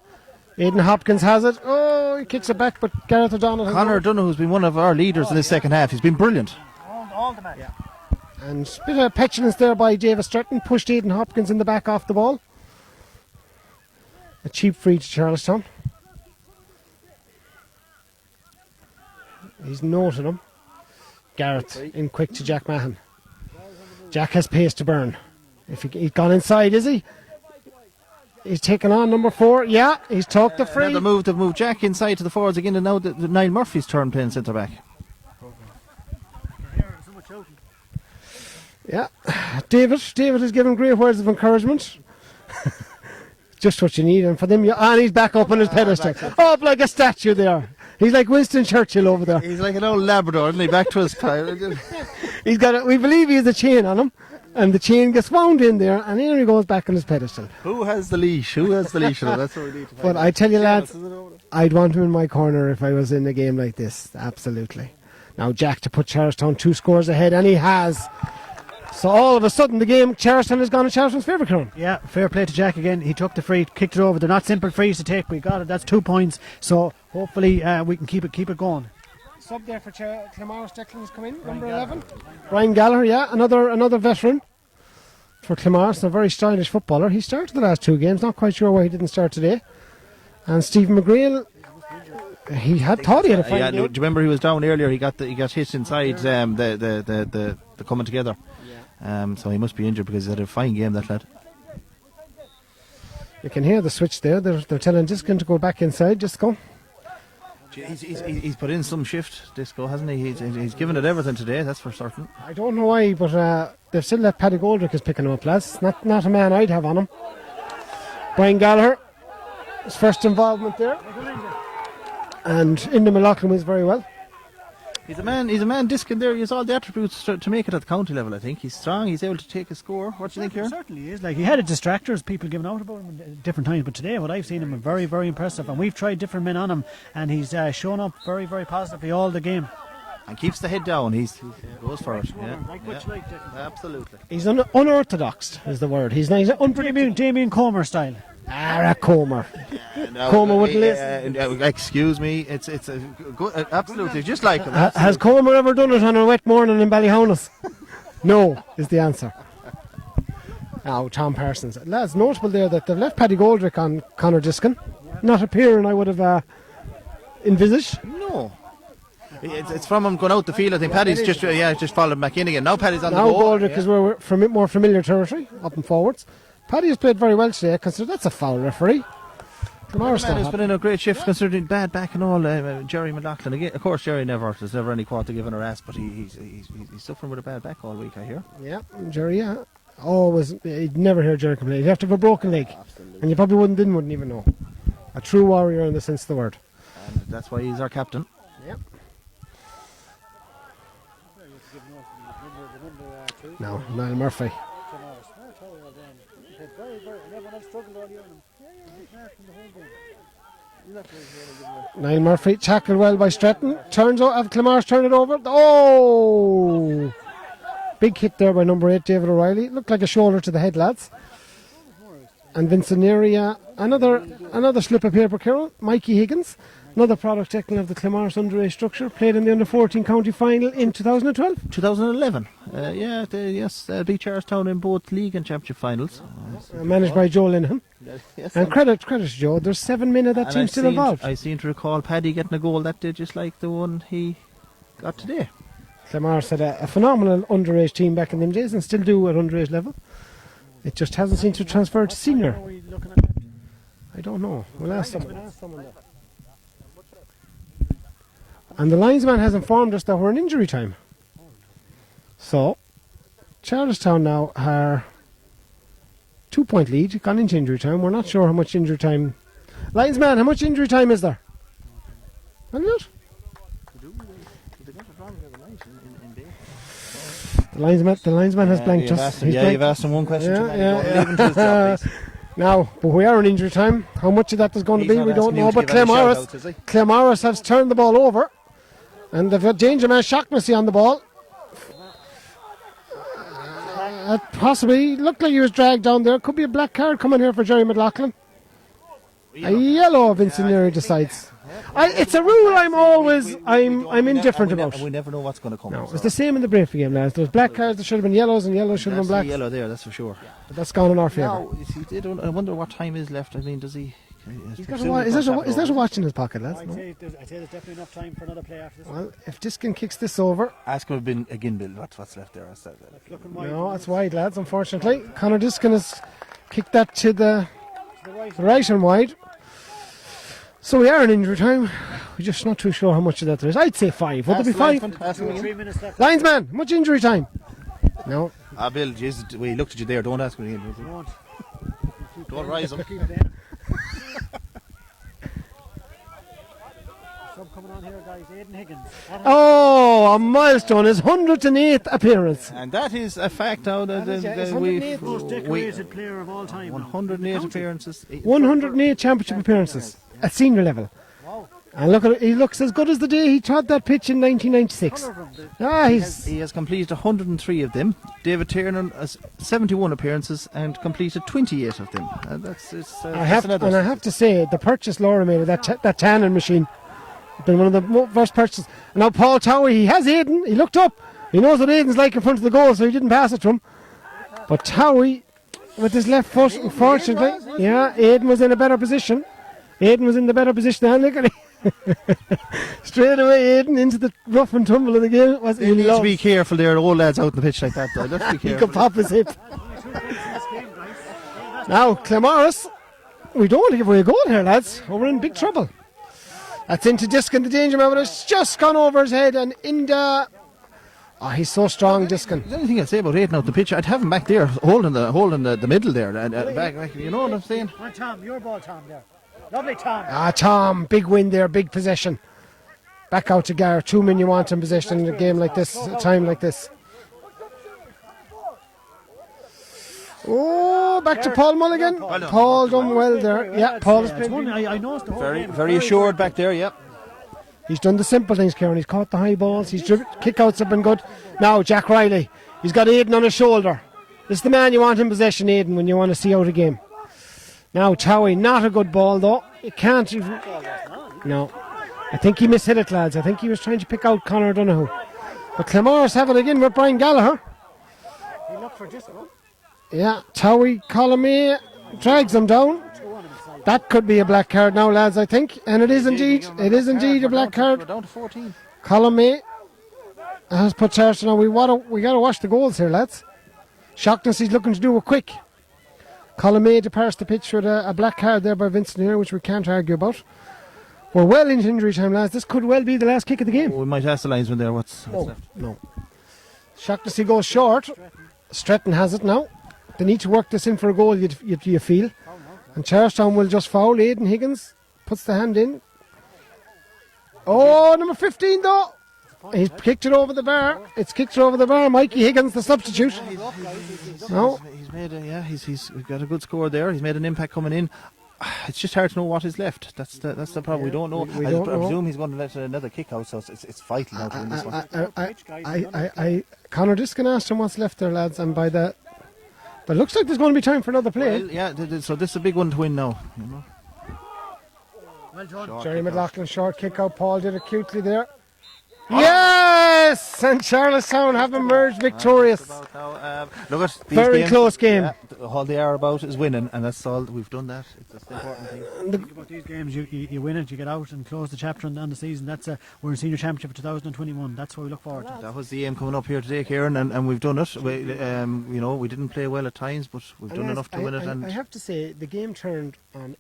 Aidan Hopkins has it. Oh, he kicks it back, but Gareth O'Donnell has it. Conor O'Donoghue has been one of our leaders in the second half. He's been brilliant. All the match. Yeah. And a bit of petulance there by David Stratton. Pushed Aidan Hopkins in the back off the ball. A cheap free to Charlestown. He's noted him. Gareth in quick to Jack Mahan. Jack has pace to burn. If he's gone inside, is he? He's taken on number 4. Yeah, he's took the free. They've moved Jack inside to the forwards again, and now Niall Murphy's turn playing centre back. Yeah, David has given great words of encouragement. Just what you need, and for them, and he's back up on his pedestal, up like a statue there. He's like Winston Churchill over there. He's like an old Labrador, isn't he? Back to his pile. He's got we believe he has a chain on him, and the chain gets wound in there, and here he goes back on his pedestal. Who has the leash? That's what we need to find. But I tell you, lads, I'd want him in my corner if I was in a game like this. Absolutely. Now Jack to put Charlestown 2 scores ahead, and he has. So all of a sudden the game, Charlestown has gone in Charlestown's favour, Kieran. Yeah, fair play to Jack again. He took the free, kicked it over. They're not simple frees to take. We got it. That's 2 points. So hopefully we can keep it going. Sub there for Claremorris. Declan's come in, number 11. Brian Gallagher, yeah, another veteran for Claremorris, a very stylish footballer. He started the last 2 games, not quite sure why he didn't start today. And Stephen McGrail, thought he had a fine game. Do you remember he was down earlier? He got hit inside the coming together. So he must be injured because he had a fine game, that lad. You can hear the switch there. They're telling Diskin to go back inside. Disco. He's put in some shift, Disco, hasn't he? He's given it everything today, that's for certain. I don't know why, but they've still let Paddy Goldrick is picking him up, lads. Not a man I'd have on him. Brian Gallagher, his first involvement there. And Inda McLaughlin was very well. He's a man, Diskin there. He has all the attributes to make it at the county level, I think. He's strong, he's able to take a score. What do you think, Kieran? Certainly is. Like, he had a distractors, people giving out about him at different times, but today what I've seen him very, very impressive, and we've tried different men on him, and he's shown up very, very positively all the game. And keeps the head down. He goes for it. Absolutely. He's unorthodox, is the word. He's unpredictable. Damien Comer style. Comer. Comer wouldn't listen. Excuse me, it's a good, absolutely just like him. Has Comer ever done it on a wet morning in Ballyhonus? No, is the answer. Now, Tom Parsons. Lads, notable there that they've left Paddy Goldrick on Conor Diskin. Not appearing, I would have envisaged. No. It's from him going out the field. I think Paddy's just followed back in again. Now Paddy's on the ball. ball. Now Goldrick is more familiar territory, up and forwards. Paddy has played very well today, considering that's a foul referee. Claremorris has been in a great shift, considering bad back and all. Jerry McLaughlin again. Of course, there's never any quarter given or ass, but he's suffering with a bad back all week, I hear. Yeah, Jerry. Yeah, you'd never hear Jerry complain. He'd have to have a broken leg, absolutely. And you probably wouldn't even know. A true warrior in the sense of the word. And that's why he's our captain. Yep. Now, Niall Murphy. Niall Murphy tackled well by Stretton. Turns out, Claremorris turned it over. Oh! Big hit there by number 8, David O'Reilly. Looked like a shoulder to the head, lads. And Vincent Neary, another slip of paper, Carol. Mikey Higgins, another product taken of the Claremorris underage structure, played in the under-14 county final in 2012. 2011. They beat Charlestown in both league and championship finals. Managed by Joe Linehan. Yes, and credit to Joe. There's 7 men of that team still involved. I seem to recall Paddy getting a goal that day, just like the one he got today. Claremorris had a phenomenal underage team back in them days, and still do at underage level. It just hasn't seemed to transfer to senior. I don't know. We'll ask someone. And the linesman has informed us that we're in injury time. So, Charlestown now are 2-point lead, gone into injury time. We're not sure how much injury time. Linesman, how much injury time is there? Isn't it? The linesman has blanked us. You've asked him one question. Now, but we are in injury time. How much of that is going to be, we don't know. But Claremorris has turned the ball over. And they've got Danger Man Shaughnessy on the ball. Possibly looked like he was dragged down there. Could be a black card coming here for Jerry McLaughlin. A yellow, Vincent Neary decides. It's a rule I'm indifferent about. We never know what's going to come. No, it's the same in the Brayford game, lads. There was black cards that should have been yellows, and yellows should have been blacks. Yellow there, that's for sure. But that's gone in our favour. I wonder what time is left. I mean, does he? Is that a watch in his pocket, lads? I'd say there's definitely enough time for another play after this. Well, if Diskin kicks this over, ask would have been again, Bill. What's left there? No, it's wide, lads. Unfortunately, Conor Diskin has kicked that to the right and wide. So we are in injury time. We're just not too sure how much of that there is. I'd say 5. Would there be 5? 3 minutes left. Linesman, much injury time? No. Bill, we looked at you there. Don't ask me again. Don't rise him. Coming on here, guys. Aidan Higgins. Oh, a milestone. His 108th appearance. And that is a fact now. We've most decorated player of all time. 108 appearances. 108 championship appearances at senior level. Wow. And look at it, he looks as good as the day he trod that pitch in 1996. He has completed 103 of them. David Tiernan has 71 appearances and completed 28 of them. I have to say, the purchase Laura made of that tanning machine Been one of the first purchases. And now Paul Towie, he has Aidan. He looked up. He knows what Aidan's like in front of the goal, so he didn't pass it to him. But Towie, with his left foot, unfortunately, Aidan was in a better position. Aidan was in the better position. And look at it. Straight away, Aidan into the rough and tumble of the game. You need to be careful there. The old lads out on the pitch like that, though. Let's be careful. He could pop his hip. Now, Claremorris, we don't want to give away a goal here, lads. We're in big trouble. That's into Diskin, the danger man, but it's just gone over his head and in the... Oh, he's so strong, Diskin. Is there anything I'd say about Aidan out the pitch? I'd have him back there, holding the middle there. Back, you know what I'm saying? On Tom, your ball, Tom, there. Lovely, Tom. Tom, big win there, big possession. Back out to Gareth. 2 men you want in possession in a game like this, a time like this. Oh, back to Paul Mulligan. Paul done well there. Yeah, Paul's played. I know the whole game. Very assured back there, yep. He's done the simple things, Kieran. He's caught the high balls. His kick-outs have been good. Now, Jack Riley. He's got Aidan on his shoulder. This is the man you want in possession, Aidan, when you want to see out a game. Now, Towie, not a good ball, though. You can't even... No. I think he mishit it, lads. I think he was trying to pick out Conor Donoghue. But Claremorris have it again with Brian Gallagher. He looked for this one. Yeah, Towie, Colomay drags him down. That could be a black card now, lads, I think. And it is indeed. It is indeed a black card. We're down to 14. Colomay has put Charlestown on. We got to watch the goals here, lads. Shockness, he's looking to do it quick. Colomay departs the pitch with a black card there by Vincent here, which we can't argue about. We're well into injury time, lads. This could well be the last kick of the game. We might ask the linesman there what's left. No. Shockness, he goes short. Stretton has it now. They need to work this in for a goal, you feel. And Charlestown will just foul. Aidan Higgins puts the hand in. Oh, number 15 though. He's kicked it over the bar. It's kicked it over the bar. Mikey Higgins, the substitute. No. He's made he's got a good score there. He's made an impact coming in. It's just hard to know what is left. That's the problem. We don't know. I presume he's going to let another kick out, so it's vital now to win this one. Conor Diskin asked him what's left there, lads, and by that. But it looks like there's going to be time for another play. Well, yeah, so this is a big one to win now. You know. Well done. Jerry McLaughlin, short kick out. Paul did it cutely there. Yes! And Charlestown have emerged victorious. Look at these Very games, close game. Yeah, all they are about is winning, and that's all. We've done that. It's the important thing. Think about these games, you win it, you get out and close the chapter on the season. That's we're in senior championship for 2021. That's what we look forward to. That was the aim coming up here today, Kieran, and we've done it. We didn't play well at times, but we've done enough to win it. And I have to say, the game turned on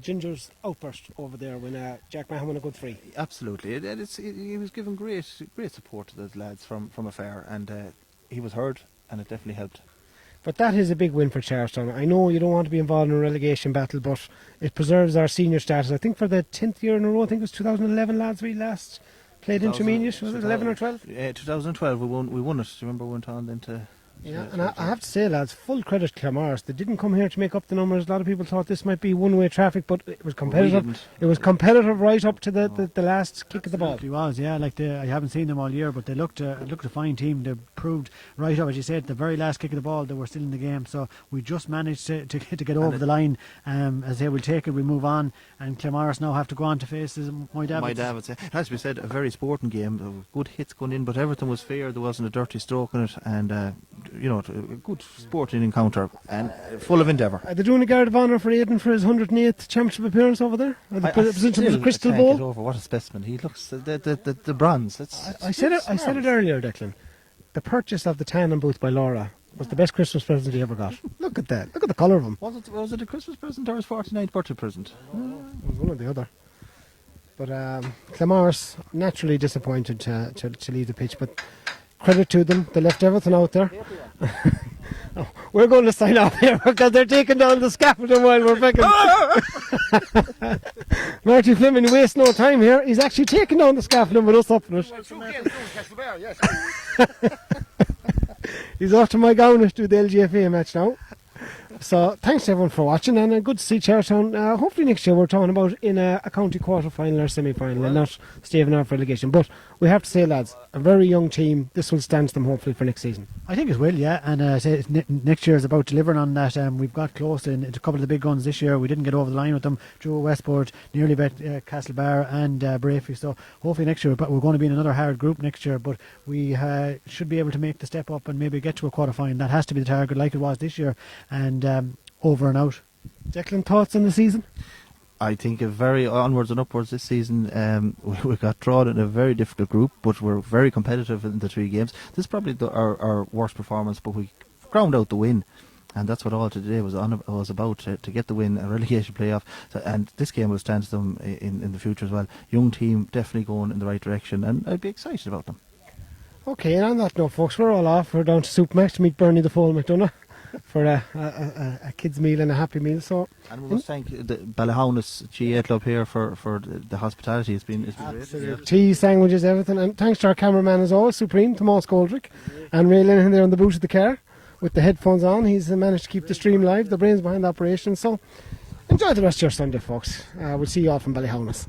Ginger's outburst over there when Jack Mahon won a good free. Absolutely, he was given great support to those lads from afar, and he was heard, and it definitely helped. But that is a big win for Charlestown. I know you don't want to be involved in a relegation battle, but it preserves our senior status. I think for the 10th year in a row, I think it was 2011, lads, we last played intermediate. Was it 11 or 12? Yeah, 2012 we won it. Remember, we went on into... Yeah, and I have to say, lads, full credit to Claremorris. They didn't come here to make up the numbers. A lot of people thought this might be one-way traffic, but it was competitive. It was competitive right up to the last kick of the ball. It was, yeah. I haven't seen them all year, but they looked a fine team. They proved right up, as you said, the very last kick of the ball. They were still in the game, so we just managed to get over the line. As they will take it, we move on, and Claremorris now have to go on to face Moy Davids. It has to be said, a very sporting game. Good hits going in, but everything was fair. There wasn't a dirty stroke in it, and a good sporting encounter and full of endeavour. Are they doing a guard of honour for Aidan for his 108th championship appearance over there? I the Crystal Bowl? Over. What a specimen! He looks the bronze. I said it earlier, Declan. The purchase of the Tannin booth by Laura was the best Christmas present he ever got. Look at that! Look at the colour of him. Was it a Christmas present or his 49th birthday present? It was one or the other. But Claremorris naturally disappointed to leave the pitch, but credit to them, they left everything out there. We're going to sign off here because they're taking down the scaffolding while we're picking. Marty Fleming wastes no time here. He's actually taking down the scaffolding with us up in it. He's off to my gown to do the LGFA match now. So thanks everyone for watching, and good to see Charlestown. Hopefully next year we're talking about in a county quarter-final or semi-final and not staving off relegation. But we have to say, lads, a very young team. This will stand to them hopefully for next season. I think it will, yeah. And say next year is about delivering on that. We've got close in a couple of the big guns this year. We didn't get over the line with them. Joe Westport, nearly bet Castlebar and Brafey. So hopefully next year, but we're going to be in another hard group next year. But we should be able to make the step up and maybe get to a quarter-final. That has to be the target, like it was this year. And over and out. Declan, thoughts on the season? I think a very onwards and upwards this season. We got drawn in a very difficult group, but we're very competitive in the 3 games. This is probably our worst performance, but we ground out the win, and that's what all today was about, to get the win, a relegation playoff. So, and this game will stand to them in the future as well. Young team, definitely going in the right direction, and I'd be excited about them. Okay, and on that note, folks, we're all off. We're down to Supermax to meet Bernie the Foal McDonough for a kids' meal and a happy meal. So, and we must thank the Ballahounis GA Club here for the hospitality. It's been great. Yeah. Tea, sandwiches, everything. And thanks to our cameraman as always, Supreme, Tomas Goldrick, and Ray Lennon there on the boot of the car with the headphones on. He's managed to keep the stream live, the brains behind the operation. So enjoy the rest of your Sunday, folks. We'll see you all from Ballahounis.